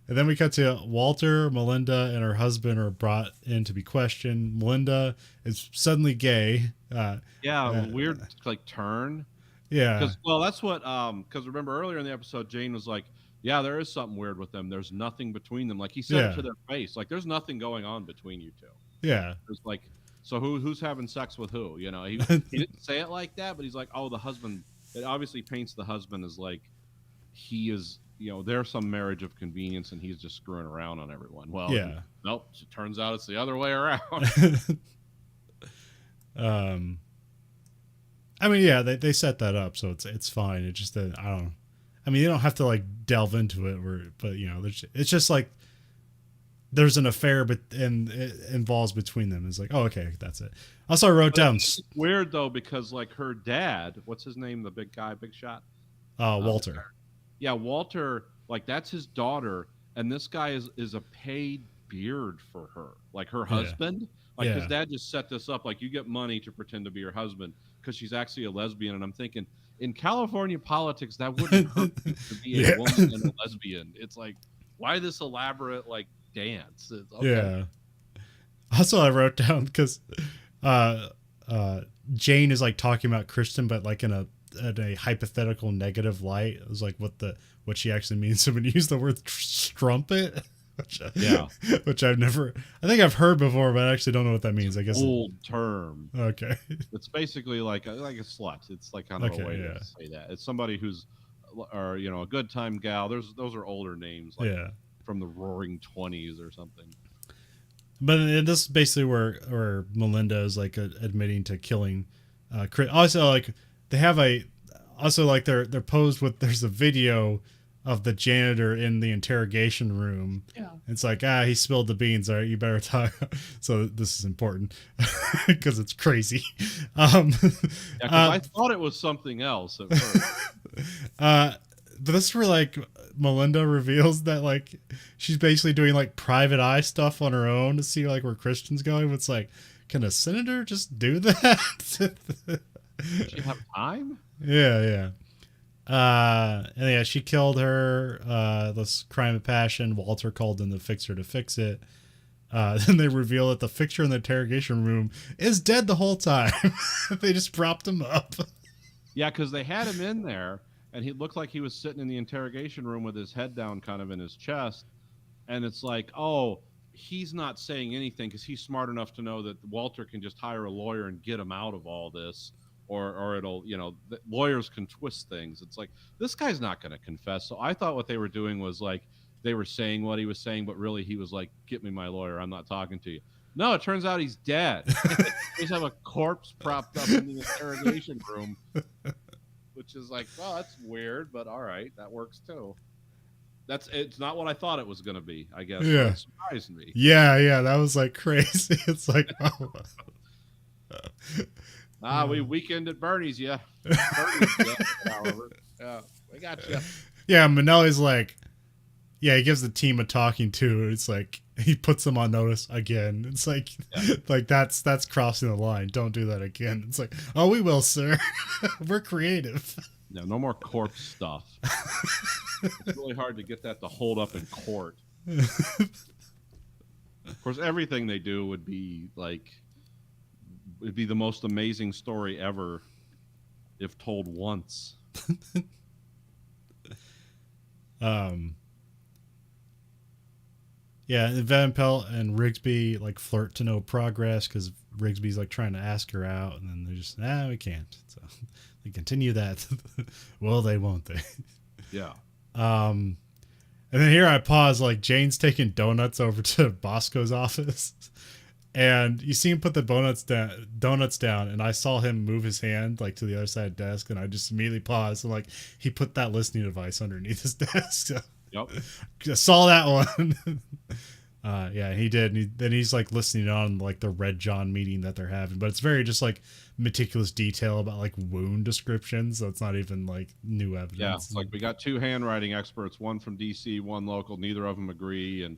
And then we cut to Walter, Melinda, and her husband are brought in to be questioned. Melinda is suddenly gay. Weird like turn. Yeah. That's what because remember earlier in the episode, Jane was like, "Yeah, there is something weird with them. There's nothing between them." Like he said it to their face, like there's nothing going on between you two. Yeah. There's like, so who's having sex with who? You know, he didn't say it like that, but he's like, "Oh, the husband." It obviously paints the husband as like he is. You know, there's some marriage of convenience, and he's just screwing around on everyone. Well, nope. It turns out it's the other way around. I mean, yeah, they set that up, so it's fine. It's just that I don't know. I mean, you don't have to like delve into it, but you know, it's just like there's an affair, and it involves between them. It's like, oh, okay, that's it. Also, I wrote down. It's weird though, because like her dad, what's his name, the big guy, big shot. Walter. Yeah, Walter, like that's his daughter, and this guy is a paid beard for her, like her husband. Like his dad just set this up, like you get money to pretend to be your husband because she's actually a lesbian. And I'm thinking, in California politics, that wouldn't hurt to be a woman and a lesbian. It's like, why this elaborate like dance? It's, okay. Yeah. Also, I wrote down because Jane is like talking about Kristen, but like in a hypothetical negative light. It was like what she actually means. So when you use the word strumpet, which I think I've heard before, but I actually don't know what that means. I guess old term. Okay. It's basically like a slut. It's like kind of a way to say that. It's somebody who's, or you know, a good time gal. Those are older names, like from the Roaring 20s or something. But this is basically where Melinda is like admitting to killing. Also, like they have they're posed with. There's a video of the janitor in the interrogation room. Yeah. It's like, he spilled the beans. All right, you better talk. So this is important because it's crazy. I thought it was something else at first. But this is where like Melinda reveals that like she's basically doing like private eye stuff on her own to see like where Christian's going. It's like, can a senator just do that? Does she have time? Yeah. And she killed her. This crime of passion. Walter called in the fixer to fix it. Then they reveal that the fixer in the interrogation room is dead the whole time. They just propped him up. Yeah, because they had him in there, and he looked like he was sitting in the interrogation room with his head down, kind of in his chest. And it's like, oh, he's not saying anything because he's smart enough to know that Walter can just hire a lawyer and get him out of all this, or it'll, lawyers can twist things. It's like, this guy's not going to confess. So I thought what they were doing was like they were saying what he was saying, but really he was like, get me my lawyer. I'm not talking to you. No, it turns out he's dead. They just have a corpse propped up in the interrogation room, which is like, well, that's weird, but all right, that works too. It's not what I thought it was going to be, I guess. Yeah. It surprised me. Yeah, that was like crazy. It's like, oh. We weekend at Bernie's, yeah. However. Yeah, we got you. Yeah, Manelli's like, yeah, he gives the team a talking to. It's like he puts them on notice again. It's like, like that's crossing the line. Don't do that again. It's like, oh, we will, sir. We're creative. No more corpse stuff. It's really hard to get that to hold up in court. Of course, everything they do would be the most amazing story ever if told once. Yeah, Van Pelt and Rigsby like flirt to no progress because Rigsby's like trying to ask her out, and then they're just, we can't. So they continue that. Well, they won't they? Yeah. And then here I pause, like Jane's taking donuts over to Bosco's office, and you see him put the donuts down, and I saw him move his hand like to the other side of the desk, and I just immediately paused, and like he put that listening device underneath his desk. So Yep. I saw that one. Yeah, he did. Then he's like listening on like the Red John meeting that they're having, but it's very just like meticulous detail about like wound descriptions. So it's not even like new evidence. Yeah, it's like we got two handwriting experts, one from DC, one local. Neither of them agree. And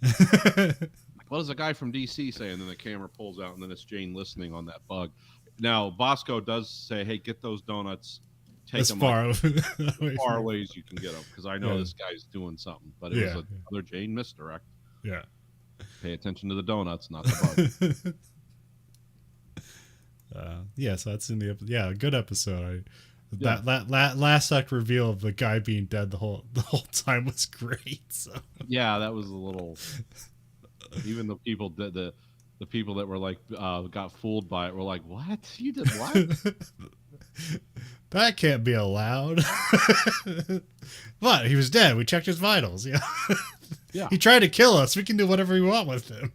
what does a guy from DC say? And then the camera pulls out, and then it's Jane listening on that bug. Now Bosco does say, "Hey, get those donuts. Take as them far far away as you can get them, because I know this guy's doing something." But it was another Jane misdirect. Yeah. Pay attention to the donuts, not the bug. So that's in the good episode. That last act reveal of the guy being dead the whole time was great. So yeah, that was a little. Even the people the people that were like got fooled by it were like, "What? You did what?" That can't be allowed. But he was dead. We checked his vitals. Yeah. Yeah. He tried to kill us. We can do whatever we want with him.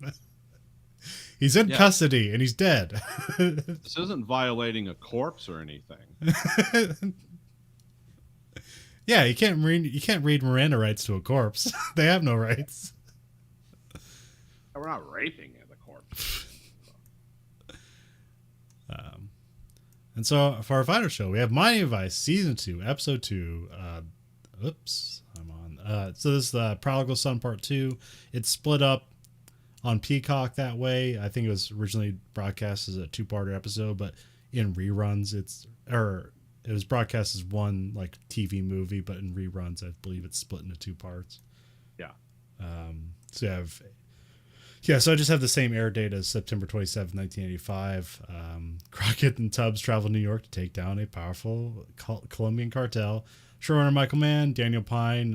He's in custody and he's dead. This isn't violating a corpse or anything. Yeah, you can't read Miranda rights to a corpse. They have no rights. We're not raping the corpse. And so for our final show, we have Miami Vice Season 2, Episode 2. I'm on. So this is the Prodigal Son Part 2. It's split up on Peacock that way. I think it was originally broadcast as a 2-parter episode, but in reruns, it was broadcast as one like TV movie, but in reruns, I believe it's split into 2 parts. Yeah. So you have. Yeah, so I just have the same air date as September 27, 1985. Crockett and Tubbs travel to New York to take down a powerful Colombian cartel. Showrunner Michael Mann, Daniel Pine,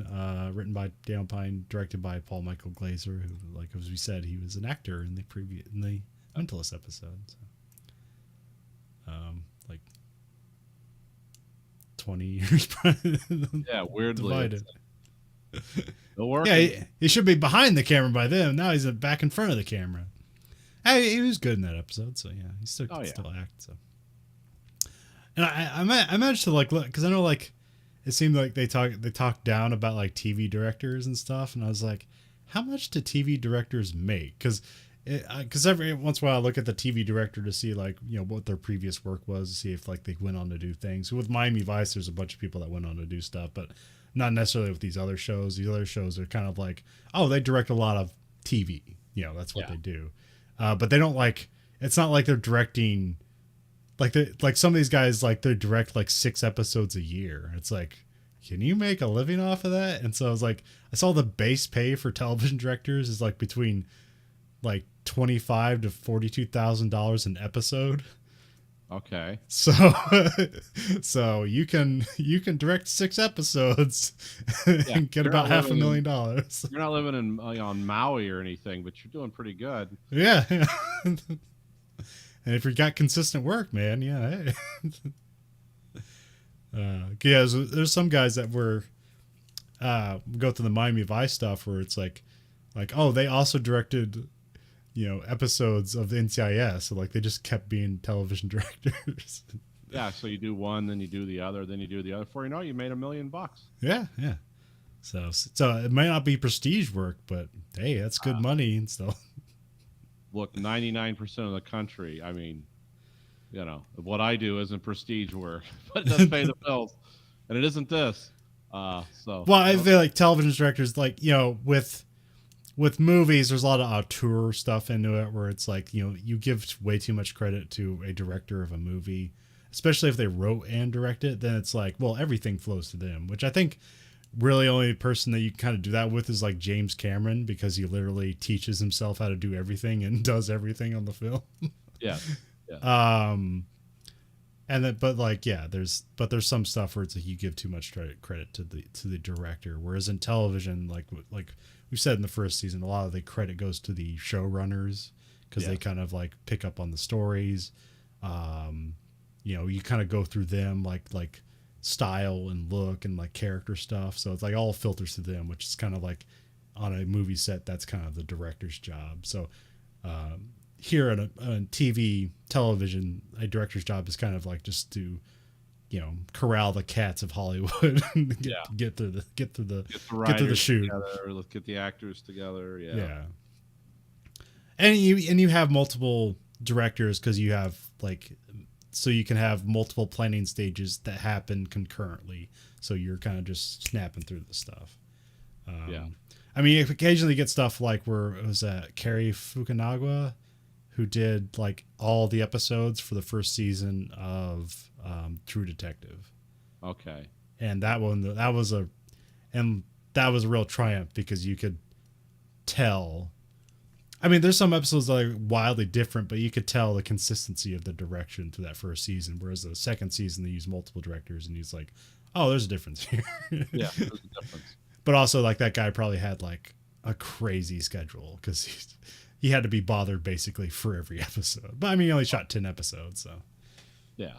written by Daniel Pine, directed by Paul Michael Glazer, who, like as we said, he was an actor in the Mentalist episode. So, like 20 years. Yeah, weirdly divided. Yeah, he should be behind the camera by then. Now he's back in front of the camera. He was good in that episode, so yeah, he still act. So, and I managed to like look because I know like it seemed like they talk down about like TV directors and stuff, and I was like, how much do TV directors make? Because every once in a while I look at the TV director to see like what their previous work was, to see if like they went on to do things. With Miami Vice, there's a bunch of people that went on to do stuff, but not necessarily with these other shows. These other shows are kind of like, oh, they direct a lot of TV. That's what they do. But they don't like, it's not like they're directing, like some of these guys, like they direct like 6 episodes a year. It's like, can you make a living off of that? And so I was like, I saw the base pay for television directors is like between like $25,000 to $42,000 an episode. Okay. So so you can direct 6 episodes Yeah. and get You're not about half a living in million dollars. you're not living in on Maui or anything, but you're doing pretty good. Yeah. And if you got consistent work, man, yeah, hey. Yeah, there's some guys that were go through the Miami Vice stuff where it's like oh, they also directed episodes of the NCIS, so like they just kept being television directors. Yeah, so you do one, then you do the other, then you do the other. Before you know it, you made $1 million. Yeah, yeah. So it might not be prestige work, but hey, that's good money and stuff. Look, 99% of the country, I mean, what I do isn't prestige work, but it does pay the bills, and it isn't this. So Well, I feel like television directors, like with movies, there's a lot of auteur stuff into it where it's like you give way too much credit to a director of a movie, especially if they wrote and direct it. Then it's like, well, everything flows to them, which I think really only person that you kind of do that with is like James Cameron, because he literally teaches himself how to do everything and does everything on the film. yeah, And then, but like, yeah, there's some stuff where it's like you give too much credit to the director, whereas in television, like we said in the first season, a lot of the credit goes to the showrunners because they kind of like pick up on the stories. You kind of go through them like style and look and like character stuff, so it's like all filters to them, which is kind of like on a movie set, that's kind of the director's job. So here on television, a director's job is kind of like just to corral the cats of Hollywood and get through the shoot together, let's get the actors together. Yeah. And you have multiple directors because you have so you can have multiple planning stages that happen concurrently, so you're kind of just snapping through the stuff. I mean, you occasionally get stuff like where it was Cary Fukunaga who did like all the episodes for the first season of True Detective. Okay. And that was a real triumph because you could tell. I mean, there's some episodes that are wildly different, but you could tell the consistency of the direction to that first season. Whereas the second season, they use multiple directors, and he's like, "Oh, there's a difference here." Yeah, there's a difference. But also, like that guy probably had like a crazy schedule because he had to be bothered basically for every episode. But I mean, he only shot 10 episodes, so yeah.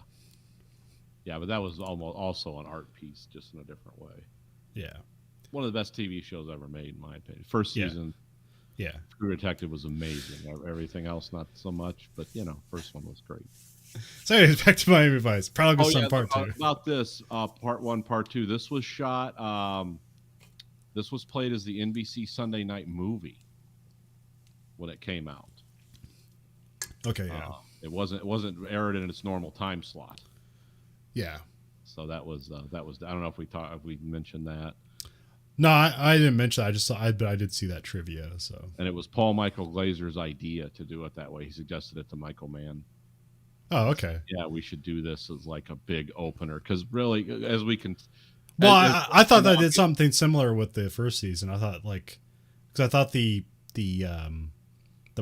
But that was almost also an art piece, just in a different way. Yeah, one of the best TV shows ever made, in my opinion. First season. Yeah, True Detective was amazing. Everything else, not so much, but first one was great. So anyways, back to Miami Vice. Prodigal Son Part 2. About this, Part 1, Part 2. This was shot. This was played as the NBC Sunday night movie when it came out. Okay, yeah. It wasn't aired in its normal time slot. Yeah. So that was. I don't know if we mentioned that. No, I didn't mention that. But I did see that trivia. So. And it was Paul Michael Glazer's idea to do it that way. He suggested it to Michael Mann. Oh, okay. Yeah, we should do this as like a big opener because really, as we can. Well, I thought that I did something similar with the first season. I thought because I thought the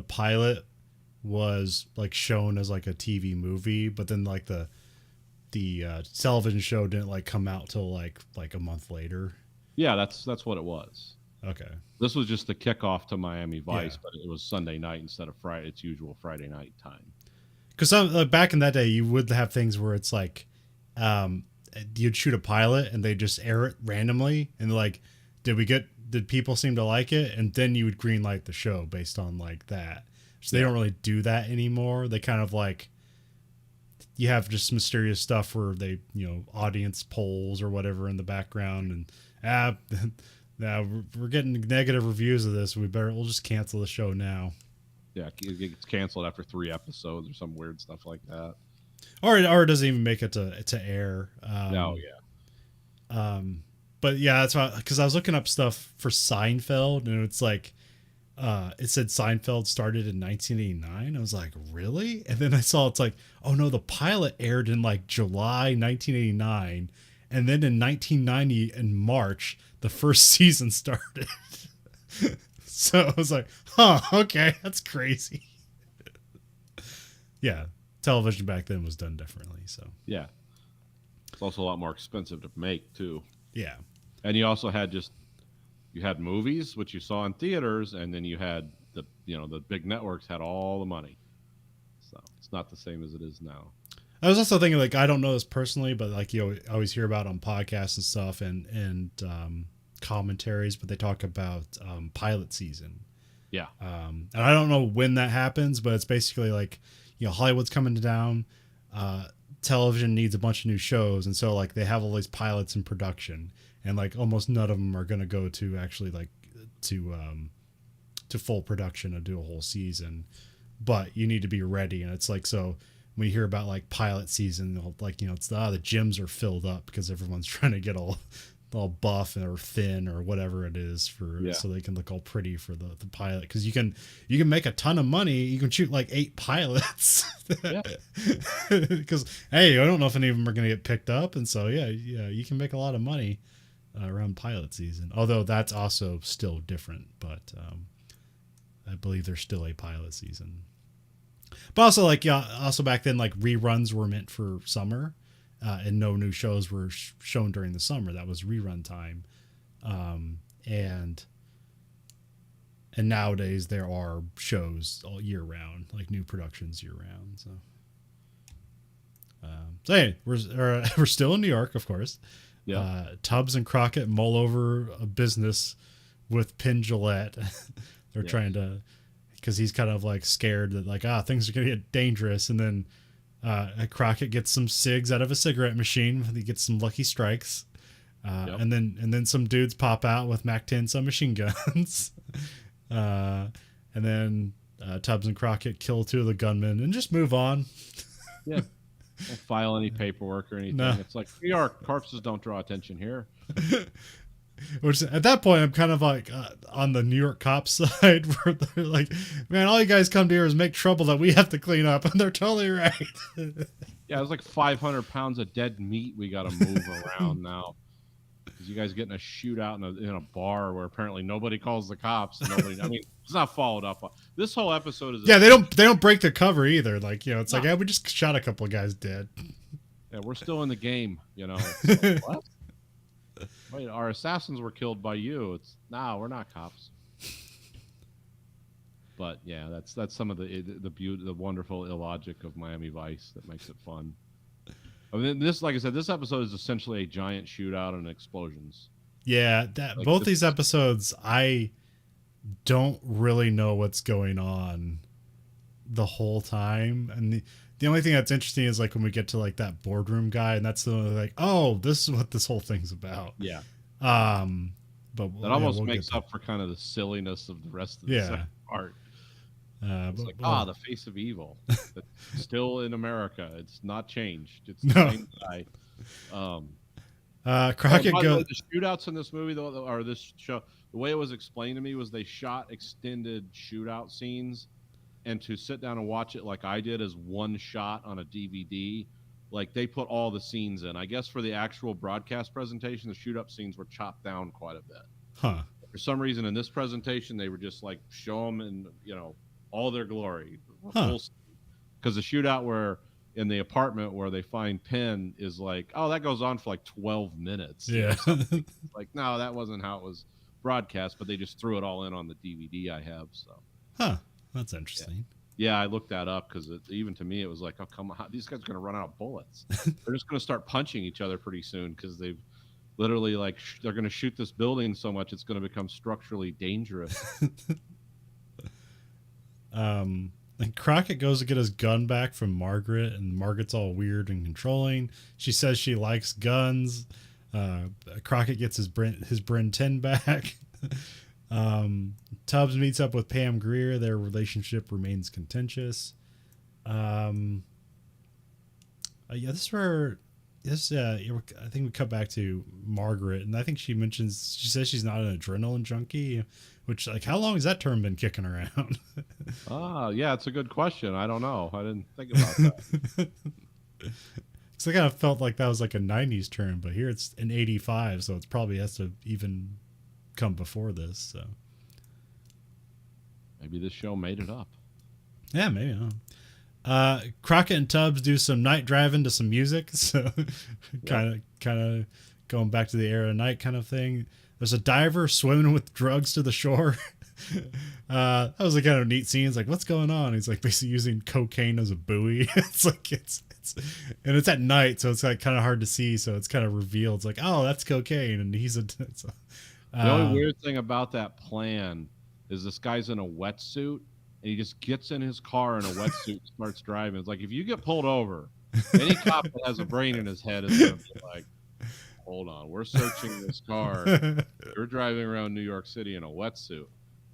pilot was like shown as like a TV movie, but then like the television show didn't like come out till like a month later. Yeah, that's what it was. Okay. This was just the kickoff to Miami Vice, but it was Sunday night instead of Friday. Its usual Friday night time. Because back in that day, you would have things where it's like, you'd shoot a pilot and they just air it randomly, and like, did people seem to like it, and then you would greenlight the show based on like that. So they don't really do that anymore. They kind of like, you have just mysterious stuff where they audience polls or whatever in the background, and now we're getting negative reviews of this. We'll just cancel the show now. Yeah, it gets canceled after 3 episodes or some weird stuff like that. Or it doesn't even make it to air. But yeah, that's why, because I was looking up stuff for Seinfeld, and it's like, it said Seinfeld started in 1989. I was like, really? And then I saw it's like, oh no, the pilot aired in like July 1989. And then in 1990 in March, the first season started. So I was like, huh, okay, that's crazy. Yeah. television back then was done differently. So Yeah. It's also a lot more expensive to make too. yeah. And you also had you had movies, which you saw in theaters, and then you had the big networks had all the money. So it's not the same as it is now. I was also thinking, like, I don't know this personally, but like you always hear about on podcasts and stuff and commentaries, but they talk about pilot season. Yeah. And I don't know when that happens, but it's basically like, Hollywood's coming down. Television needs a bunch of new shows, and so like they have all these pilots in production, and like almost none of them are going to go to actually like to full production and do a whole season. But you need to be ready, and it's like, so when you hear about like pilot season, like, it's the gyms are filled up because everyone's trying to get all buff or thin or whatever it is so they can look all pretty for the pilot, because you can make a ton of money. You can shoot like 8 pilots because hey, I don't know if any of them are going to get picked up, and so yeah you can make a lot of money around pilot season, although that's also still different. But I believe there's still a pilot season. But also, like, also back then, like, reruns were meant for summer, and no new shows were shown during the summer. That was rerun time. And nowadays there are shows all year round, like new productions year round. So hey, we're still in New York, of course. Yeah. Tubbs and Crockett mull over a business with Penn Jillette. They're trying to, because he's kind of like scared that like, things are going to get dangerous. And then Crockett gets some cigs out of a cigarette machine. He gets some lucky strikes. And then some dudes pop out with MAC-10 submachine guns. And then Tubbs and Crockett kill 2 of the gunmen and just move on. Yeah. Don't file any paperwork or anything. No. It's like, New York, corpses don't draw attention here. Which at that point, I'm kind of like on the New York cops side, where they're like, man, all you guys come to here is make trouble that we have to clean up. And they're totally right. Yeah, it's like 500 pounds of dead meat we got to move around now. Because you guys get in a shootout in a bar where apparently nobody calls the cops. And it's not followed up on. This whole episode is... Yeah, they don't break their cover either. Like, it's like, yeah, we just shot a couple of guys dead. Yeah, we're still in the game, Like, what? Wait, our assassins were killed by you. We're not cops. But yeah, that's some of the beauty, the wonderful illogic of Miami Vice that makes it fun. I mean, like I said, this episode is essentially a giant shootout and explosions. Yeah, both these episodes, I don't really know what's going on the whole time, and the only thing that's interesting is like when we get to like that boardroom guy, and that's the like, oh, this is what this whole thing's about. Yeah. But that almost makes up for kind of the silliness of the rest of the second part. It's like, the face of evil. That's still in America. It's not changed. It's the same guy. Crockett goes. The shootouts in this movie, though, or this show, the way it was explained to me was they shot extended shootout scenes, and to sit down and watch it like I did as one shot on a DVD, like they put all the scenes in. I guess for the actual broadcast presentation, the shoot-up scenes were chopped down quite a bit. Huh. For some reason, in this presentation, they were just like show them in all their glory. Because the shootout where in the apartment where they find Penn is like, that goes on for like 12 minutes. Yeah. Like, no, that wasn't how it was broadcast, but they just threw it all in on the DVD I have. So. Huh. That's interesting. Yeah, I looked that up because even to me, it was like, oh, come on. These guys are going to run out of bullets. They're just going to start punching each other pretty soon because they've literally like they're going to shoot this building so much it's going to become structurally dangerous. And Crockett goes to get his gun back from Margaret, and Margaret's all weird and controlling. She says she likes guns. Crockett gets his Bren 10 back. Tubbs meets up with Pam Grier. Their relationship remains contentious. I think we cut back to Margaret, and I think she says she's not an adrenaline junkie, which, like, how long has that term been kicking around? Yeah, it's a good question. I don't know. I didn't think about that. Because I kind of felt like that was like a 90s term, but here it's in 85, so it probably has to even come before this. So maybe this show made it up. Yeah, maybe. Crockett and Tubbs do some night driving to some music, so Yeah. kind of going back to the era of night kind of thing. There's a diver swimming with drugs to the shore. That was a kind of neat scene. It's like, what's going on? He's like basically using cocaine as a buoy. It's like and it's at night, so it's like kind of hard to see. So it's kind of revealed. It's like, oh, that's cocaine, and he's a. The only weird thing about that plan is this guy's in a wetsuit and he just gets in his car in a wetsuit and starts driving. It's like if you get pulled over, any cop that has a brain in his head is going to be like, hold on, we're searching this car. You're driving around New York City in a wetsuit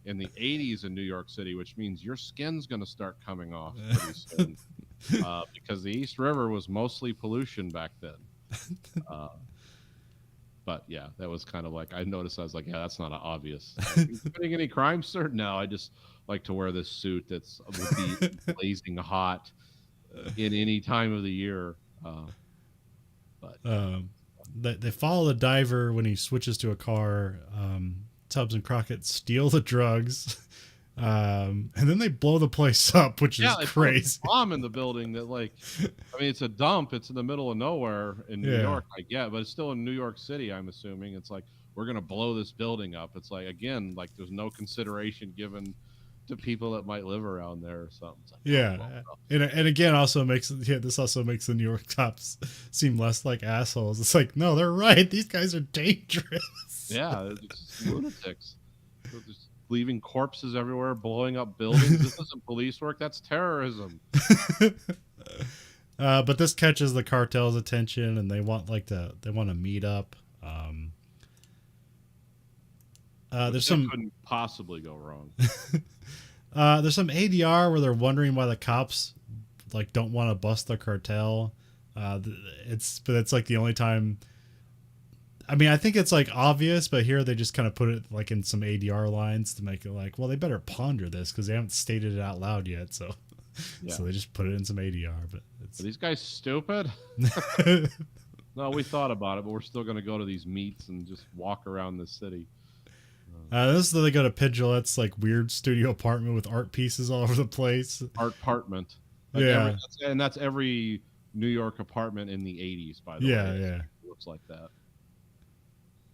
in the 80s in New York City, which means your skin's going to start coming off pretty soon because the East River was mostly pollution back then. But yeah, that was kind of like I noticed. I was like, yeah, that's not obvious. Are you committing any crimes, sir? No, I just like to wear this suit that's would be blazing hot in any time of the year. But they follow the diver when he switches to a car. Tubbs and Crockett steal the drugs, and then they blow the place up, which is they crazy. put a bomb in the building that, like, I mean, it's a dump. It's in the middle of nowhere in New York, I get, but it's still in New York City. I'm assuming it's like we're gonna blow this building up. It's like again, like there's no consideration given to people that might live around there or something. It's like, and again, also this also makes the New York cops seem less like assholes. It's like, no, they're right. These guys are dangerous. Yeah, they're just lunatics. They're just leaving corpses everywhere, blowing up buildings. This isn't police work. That's terrorism. But this catches the cartel's attention, and they want to meet up. There's some couldn't possibly go wrong. There's some ADR where they're wondering why the cops like don't want to bust the cartel. It's like the only time. I mean, I think it's like obvious, but here they just kind of put it like in some ADR lines to make it like, well, they better ponder this because they haven't stated it out loud yet. So, so they just put it in some ADR. But are these guys stupid? No, we thought about it, but we're still going to go to these meets and just walk around the city. This is they go to Pidgeot's like weird studio apartment with art pieces all over the place. Art apartment. Like and that's every New York apartment in the 80s, by the way. Yeah. It looks like that.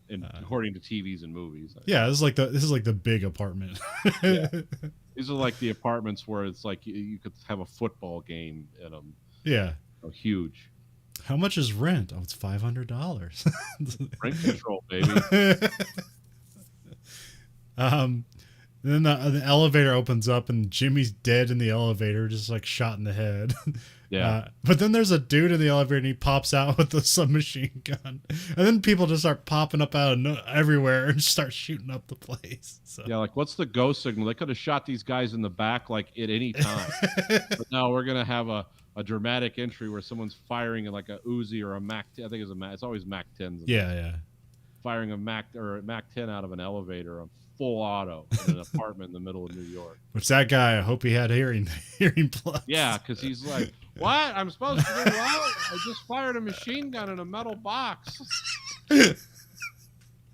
And according to TVs and movies. Yeah, this is like the big apartment. These are like the apartments where it's like you could have a football game in them. Yeah. Huge. How much is rent? Oh, it's $500. Rent control, baby. Then the elevator opens up and Jimmy's dead in the elevator, just like shot in the head. Yeah. But then there's a dude in the elevator and he pops out with a submachine gun, and then people just start popping up out of everywhere and start shooting up the place. So. Yeah, like what's the go signal? They could have shot these guys in the back like at any time, but now we're gonna have a dramatic entry where someone's firing like a Uzi or a Mac. I think it's a Mac. It's always Mac 10s. Yeah. Firing a Mac 10 out of an elevator, a full auto in an apartment in the middle of New York. Which that guy, I hope he had hearing plugs. Yeah, because he's like, what? I'm supposed to do what? I just fired a machine gun in a metal box. I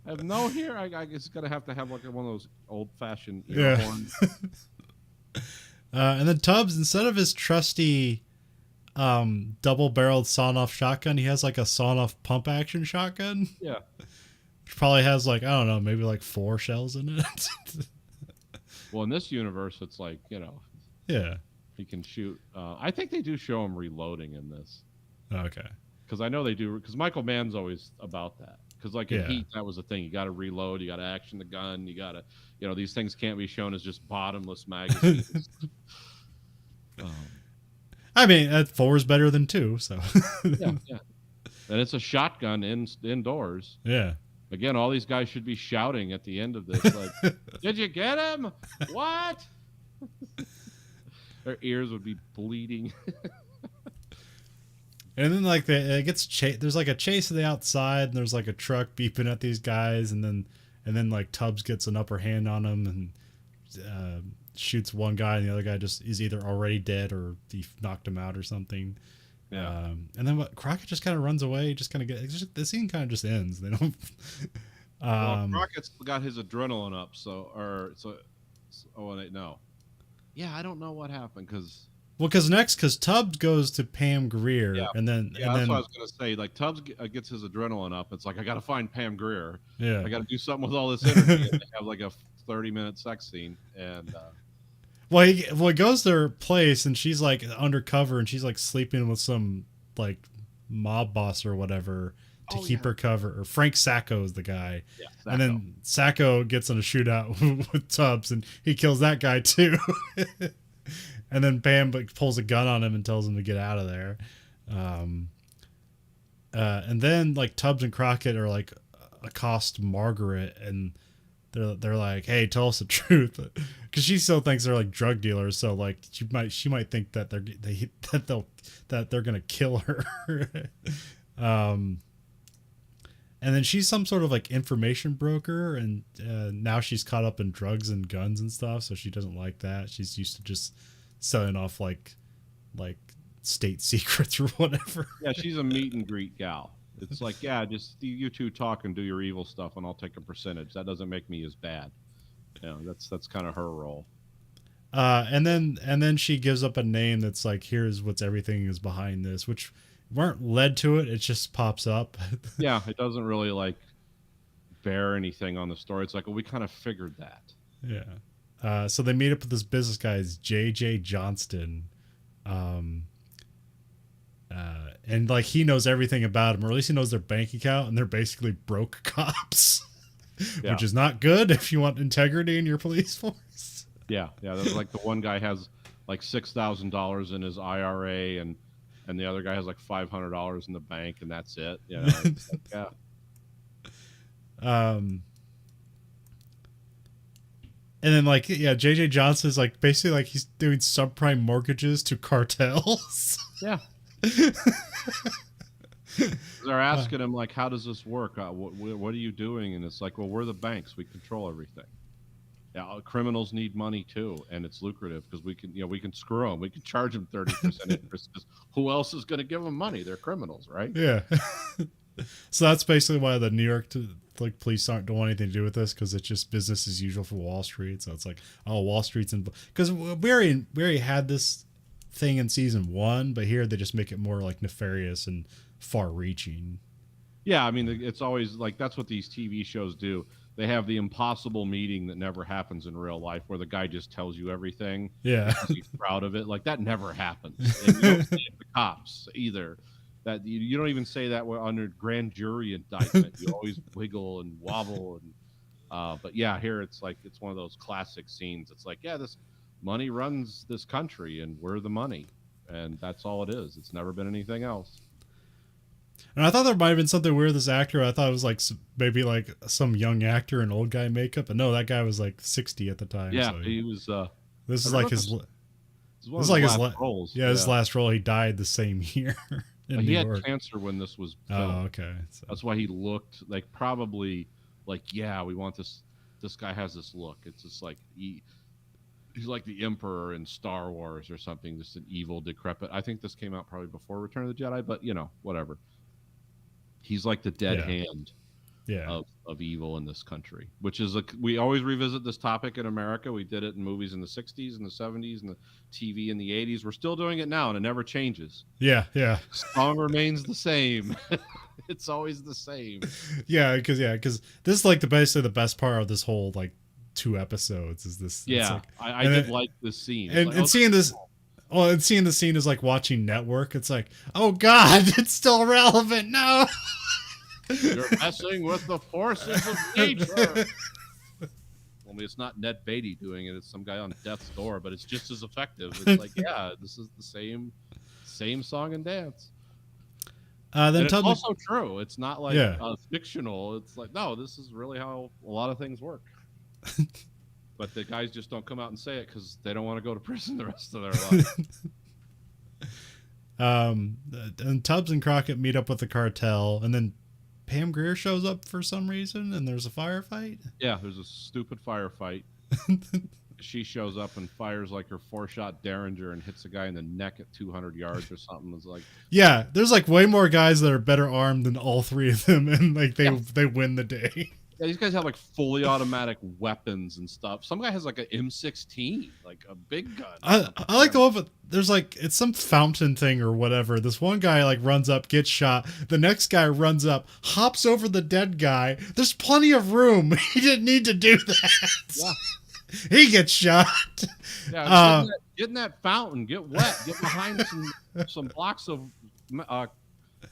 have no hear. I guess gonna have to have like one of those old-fashioned ear horns. And then Tubbs, instead of his trusty double-barreled sawn-off shotgun, he has like a sawn-off pump-action shotgun. Yeah. Which probably has like, I don't know, maybe like 4 shells in it. Well, in this universe, it's like, yeah, he can shoot. I think they do show him reloading in this. Okay. Because I know they do. Because Michael Mann's always about that. Because like in Heat, that was the thing. You got to reload. You got to action the gun. You got to, these things can't be shown as just bottomless magazines. I mean, 4 is better than 2, so. Yeah. And it's a shotgun indoors. Yeah. Again, all these guys should be shouting at the end of this, like, "Did you get him? What?" Their ears would be bleeding. And then like it gets there's like a chase of the outside, and there's like a truck beeping at these guys, and then like Tubbs gets an upper hand on them and shoots one guy, and the other guy just is either already dead or he knocked him out or something. Yeah. And then Crockett just kind of runs away. Just kind of the scene kind of just ends. They don't. Well, Crockett's got his adrenaline up, no. Yeah, I don't know what happened because. Well, because Tubbs goes to Pam Yeah, Grier, and then that's what I was gonna say. Like Tubbs gets his adrenaline up. It's like I got to find Pam Grier. yeah. I got to do something with all this energy. And they have like a 30-minute sex scene, and Well, he goes to her place, and she's like undercover, and she's like sleeping with some like mob boss or whatever to keep her cover. Or Frank Sacco is the guy, Sacco. And then Sacco gets in a shootout with Tubbs, and he kills that guy too. And then Pam pulls a gun on him and tells him to get out of there. And then like Tubbs and Crockett are like accost Margaret, and they're like, "Hey, tell us the truth," because she still thinks they're like drug dealers. So like she might think that they're gonna kill her. And then she's some sort of like information broker, and now she's caught up in drugs and guns and stuff. So she doesn't like that. She's used to just selling off like state secrets or whatever. Yeah, she's a meet and greet gal. It's like, yeah, just you two talk and do your evil stuff, and I'll take a percentage. That doesn't make me as bad. That's kind of her role. And then she gives up a name that's like, here's what's everything is behind this, which weren't led to it. It just pops up. Yeah, it doesn't really like bear anything on the story. It's like, well, we kind of figured that. Yeah. So they meet up with this business guy, is J.J. Johnston. And like he knows everything about them, or at least he knows their bank account, and they're basically broke cops, which is not good if you want integrity in your police force. Yeah. That's like the one guy has like $6,000 in his IRA, and the other guy has like $500 in the bank, and that's it. It's like, yeah. And then like, yeah, J.J. Johnson is like basically like he's doing subprime mortgages to cartels. Yeah. They're asking him like, how does this work? What are you doing? And it's like, well, we're the banks. We control everything. Yeah, criminals need money too, and it's lucrative because we can screw them. We can charge them 30% interest because who else is going to give them money? They're criminals, right? Yeah. So that's basically why the New York police don't want anything to do with this, because it's just business as usual for Wall Street. So it's like, oh, Wall Street's in, because we already had this thing in season 1, but here they just make it more like nefarious and far-reaching. Yeah, I mean, it's always like that's what these TV shows do. They have the impossible meeting that never happens in real life, where the guy just tells you everything. Yeah, he's proud of it. Like that never happens. And you don't say it to the cops either. That you don't even say that under grand jury indictment. You always wiggle and wobble, and but yeah, here it's like it's one of those classic scenes. It's like, yeah, this money runs this country, and we're the money, and that's all it is. It's never been anything else. And I thought there might have been something weird with this actor. I thought it was like maybe like some young actor in old guy makeup, but no, that guy was like 60 at the time. Yeah, so he was. This is like his. This is like his last roles. Yeah, his last role. He died the same year. He had cancer when this was filmed. Oh, okay. So. That's why he looked like probably like, yeah, we want this. This guy has this look. It's just like he's like the Emperor in Star Wars or something, just an evil, decrepit. I think this came out probably before Return of the Jedi, but whatever. He's like the dead hand of evil in this country, which is we always revisit this topic in America. We did it in movies in the 60s and the 70s and the TV in the 80s. We're still doing it now, and it never changes. Yeah. Song remains the same. It's always the same. Yeah, because this is like basically the best part of this whole like 2 episodes is this. Yeah, like, I did like this scene. And seeing this. Oh, and seeing the scene is like watching Network. It's like, oh God, it's still relevant. No. You're messing with the forces of nature. Only it's not Ned Beatty doing it. It's some guy on death's door, but it's just as effective. It's like, yeah, this is the same song and dance. Then it's also true. It's not like fictional. It's like, no, this is really how a lot of things work. But the guys just don't come out and say it because they don't want to go to prison the rest of their life. And Tubbs and Crockett meet up with the cartel, and then Pam Grier shows up for some reason, and there's a firefight. Yeah, there's a stupid firefight. She shows up and fires like her 4-shot Derringer and hits a guy in the neck at 200 yards or something. It's like, yeah, there's like way more guys that are better armed than all 3 of them, and like they win the day. Yeah, these guys have like fully automatic weapons and stuff. Some guy has like an M16, like a big gun. I like the one, but there's like it's some fountain thing or whatever. This one guy like runs up, gets shot. The next guy runs up, hops over the dead guy. There's plenty of room. He didn't need to do that. Yeah. He gets shot. Yeah, get in that fountain, get wet, get behind some blocks of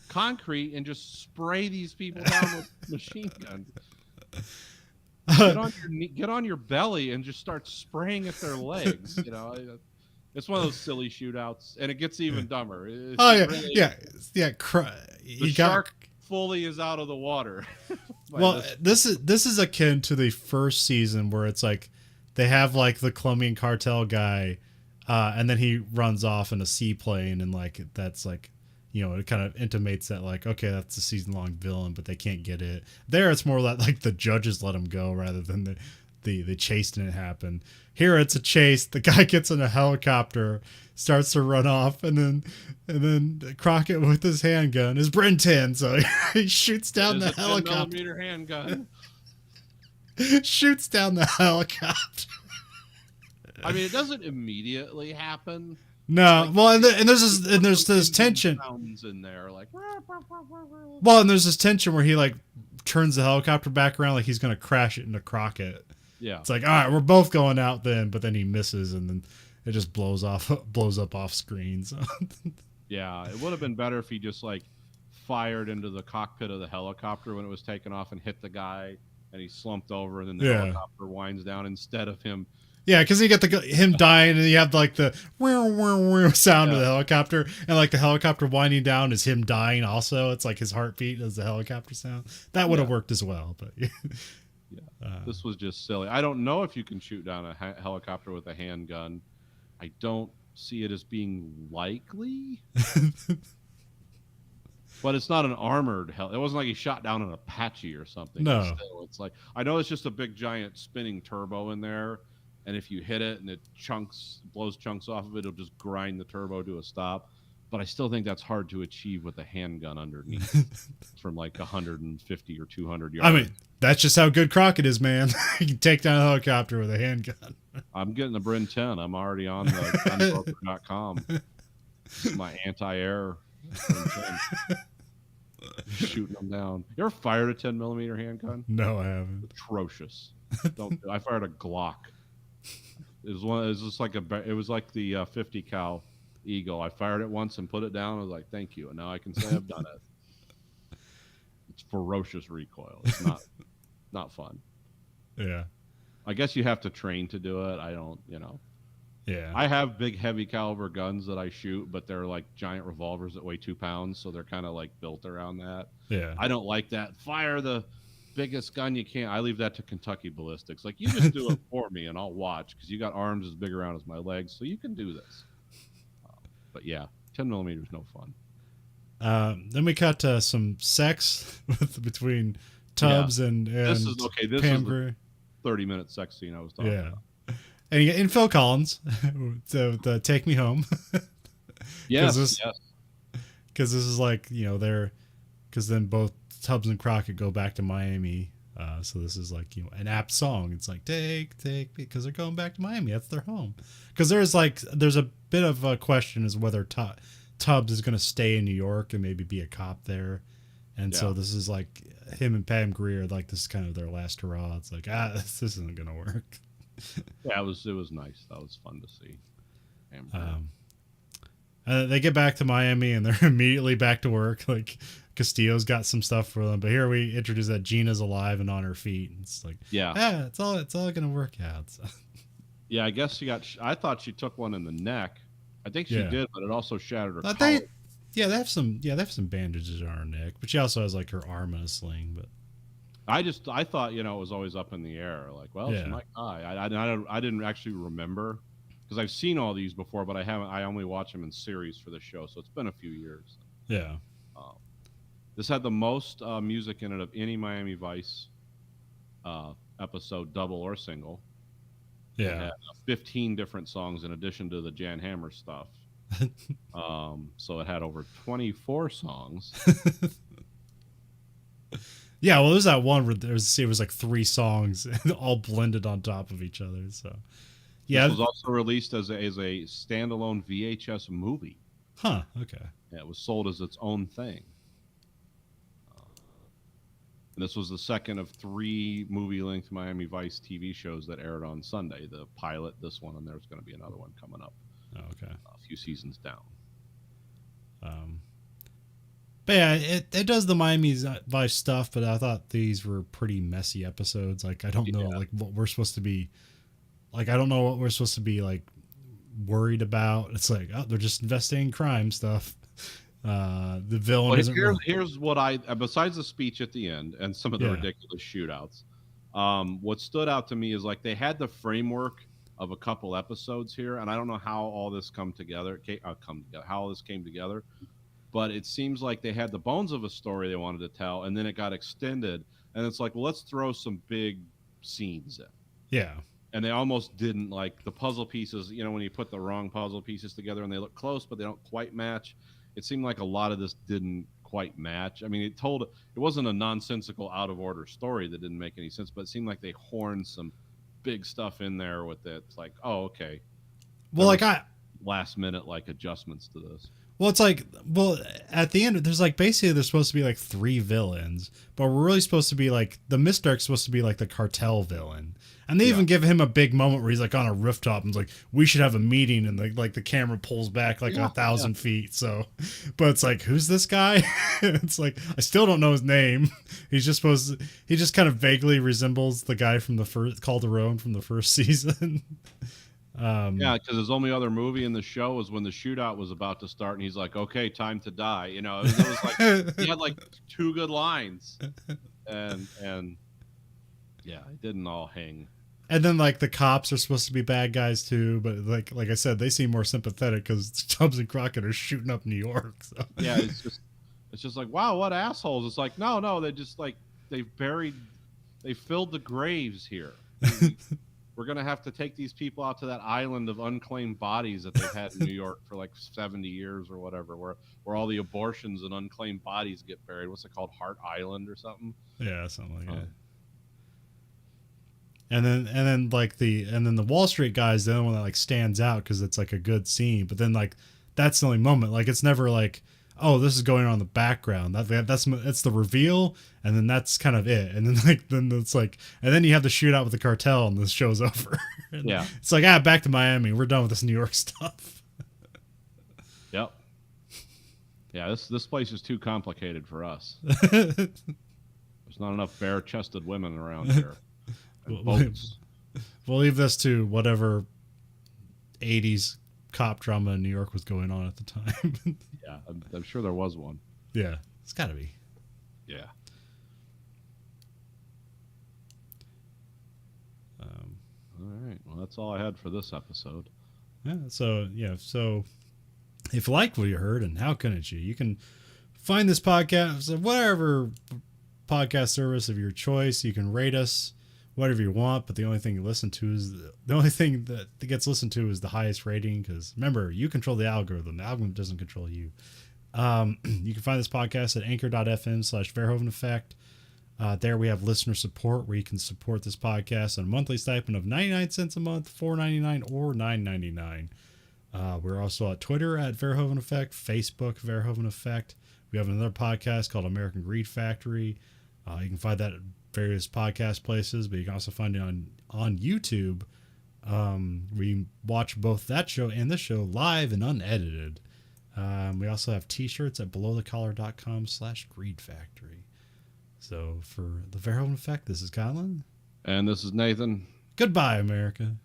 concrete, and just spray these people down with machine guns. Get on your belly and just start spraying at their legs. You know, it's one of those silly shootouts, and it gets even dumber. It's the shark fully is out of the water. Well, this is akin to the first season where it's like they have like the Colombian cartel guy, and then he runs off in a seaplane, and like that's like, you know, it kind of intimates that like, okay, that's a season-long villain, but they can't get it. There, it's more like the judges let him go rather than the chase didn't happen. Here, it's a chase. The guy gets in a helicopter, starts to run off, and then Crockett with his handgun is Bryn 10, so he shoots down the helicopter. 10mm handgun. Shoots down the helicopter. I mean, it doesn't immediately happen. No, like, well, and there's this tension. Sounds in there, like. Well, and there's this tension where he like turns the helicopter back around, like he's gonna crash it into Crockett. Yeah, it's like, all right, we're both going out then, but then he misses, and then it just blows up off screen. So. Yeah, it would have been better if he just like fired into the cockpit of the helicopter when it was taken off and hit the guy, and he slumped over, and then the helicopter winds down instead of him. Yeah, because you get him dying, and you have like the sound of the helicopter, and like the helicopter winding down is him dying. Also, it's like his heartbeat as the helicopter sound. That would have worked as well, but this was just silly. I don't know if you can shoot down a helicopter with a handgun. I don't see it as being likely. But it's not an armored It wasn't like he shot down an Apache or something. No, still, it's like I know it's just a big giant spinning turbo in there. And if you hit it and it blows chunks off of it, it'll just grind the turbo to a stop. But I still think that's hard to achieve with a handgun underneath from like 150 or 200 yards. I mean, that's just how good Crockett is, man. He can take down a helicopter with a handgun. I'm getting the Bryn 10. I'm already on the gunbroker.com. My anti-air Bryn 10. Shooting them down. You ever fired a 10mm handgun? No, I haven't. Atrocious. I fired a Glock. It was like the 50 cal Eagle. I fired it once and put it down. I was like, thank you. And now I can say I've done it. It's ferocious recoil. It's not fun. Yeah. I guess you have to train to do it. I don't, Yeah. I have big heavy caliber guns that I shoot, but they're like giant revolvers that weigh 2 pounds. So they're kind of like built around that. Yeah. I don't like that. Fire the biggest gun you can. I leave that to Kentucky Ballistics. Like, you just do it for me and I'll watch, because you got arms as big around as my legs, so you can do this. But yeah, 10mm is no fun. Then we cut some sex between Tubbs and this is the 30-minute sex scene I was talking about. And you get in Phil Collins, so the Take Me Home. Yes. Because this is like, because then both Tubbs and Crockett go back to Miami. So this is like, an apt song. It's like, take, because they're going back to Miami. That's their home. Because there's a bit of a question as whether Tubbs is going to stay in New York and maybe be a cop there. And so this is like him and Pam Grier, like this is kind of their last hurrah. It's like, this isn't going to work. Yeah, it was nice. That was fun to see. They get back to Miami and they're immediately back to work. Like, Castillo's got some stuff for them, but here we introduce that Gina's alive and on her feet. And it's like, it's all gonna work out. So. Yeah, I guess I thought she took one in the neck. I think she did, but it also shattered her collar. They have some bandages on her neck, but she also has like her arm in a sling. But I thought, it was always up in the air. Like, well, she might die. I didn't actually remember, because I've seen all these before, but I only watch them in series for the show, so it's been a few years. Yeah. This had the most music in it of any Miami Vice episode, double or single. Yeah. It had 15 different songs in addition to the Jan Hammer stuff. So it had over 24 songs. Yeah, well, there's that one where it was like 3 songs all blended on top of each other. So Yeah. This was also released as a standalone VHS movie. Huh. Okay. Yeah, it was sold as its own thing. And this was the second of 3 movie-length Miami Vice TV shows that aired on Sunday. The pilot, this one, and there's going to be another one coming up. Oh, okay. A few seasons down. But yeah, it does the Miami Vice stuff, but I thought these were pretty messy episodes. Like, I don't know, like, what we're supposed to be, like, I don't know what we're supposed to be, like, worried about. It's like, oh, they're just investigating crime stuff. The villain isn't here's what I, besides the speech at the end and some of the ridiculous shootouts, what stood out to me is, like, they had the framework of a couple episodes here, and I don't know how all this how all this came together. But it seems like they had the bones of a story they wanted to tell, and then it got extended. And it's like, well, let's throw some big scenes in. Yeah. And they almost didn't, like, the puzzle pieces, you know, when you put the wrong puzzle pieces together and they look close, but they don't quite match. It seemed like a lot of this didn't quite match. I mean, it wasn't a nonsensical, out of order story that didn't make any sense, but it seemed like they horned some big stuff in there with it. It's like, oh, okay. Well, like, last minute, like, adjustments to this. Well, it's like, at the end, there's like, basically there's supposed to be like 3 villains, but we're really supposed to be like, the Misdark's supposed to be like the cartel villain. And they even give him a big moment where he's like on a rooftop and is like, we should have a meeting. And the camera pulls back like 1,000 feet. So, but it's like, who's this guy? It's like, I still don't know his name. He just kind of vaguely resembles the guy from the first Calderon from the first season. Yeah, because his only other movie in the show was when the shootout was about to start, and he's like, "Okay, time to die." You know, it was like he had like 2 good lines, and yeah, it didn't all hang. And then like the cops are supposed to be bad guys too, but like I said, they seem more sympathetic because Tubbs and Crockett are shooting up New York. So. Yeah, it's just like, wow, what assholes! It's like, no, they just like they filled the graves here. We're going to have to take these people out to that island of unclaimed bodies that they've had in New York for like 70 years or whatever, where all the abortions and unclaimed bodies get buried. What's it called? Hart Island or something? Yeah, something like that. And then the Wall Street guy is the only one that like stands out because it's like a good scene. But then like that's the only moment. Like it's never like, oh, this is going on in the background. That's the reveal, and then that's kind of it. And then it's like, and then you have the shootout with the cartel, and this show's over. Yeah, it's like back to Miami. We're done with this New York stuff. Yep. Yeah, this place is too complicated for us. There's not enough bare-chested women around here. We'll leave this to whatever 80s cop drama in New York was going on at the time. Yeah, I'm sure there was one. Yeah, it's got to be. Yeah. All right. Well, that's all I had for this episode. Yeah. So if you like what you heard, and how couldn't you? You can find this podcast at whatever podcast service of your choice. You can rate us whatever you want, but the only thing that gets listened to is the highest rating, because remember, you control the algorithm. The algorithm doesn't control you. You can find this podcast at anchor.fm/Verhoeven Effect. There we have listener support, where you can support this podcast on a monthly stipend of 99 cents a month, $4.99 or $9.99. We're also at Twitter at Verhoeven Effect, Facebook Verhoeven Effect. We have another podcast called American Greed Factory. You can find that at various podcast places, but you can also find it on YouTube. We watch both that show and this show live and unedited. We also have t-shirts at belowthecollar.com/Greed Factory. So for the Verhoeven Effect, this is Colin. And this is Nathan. Goodbye, America.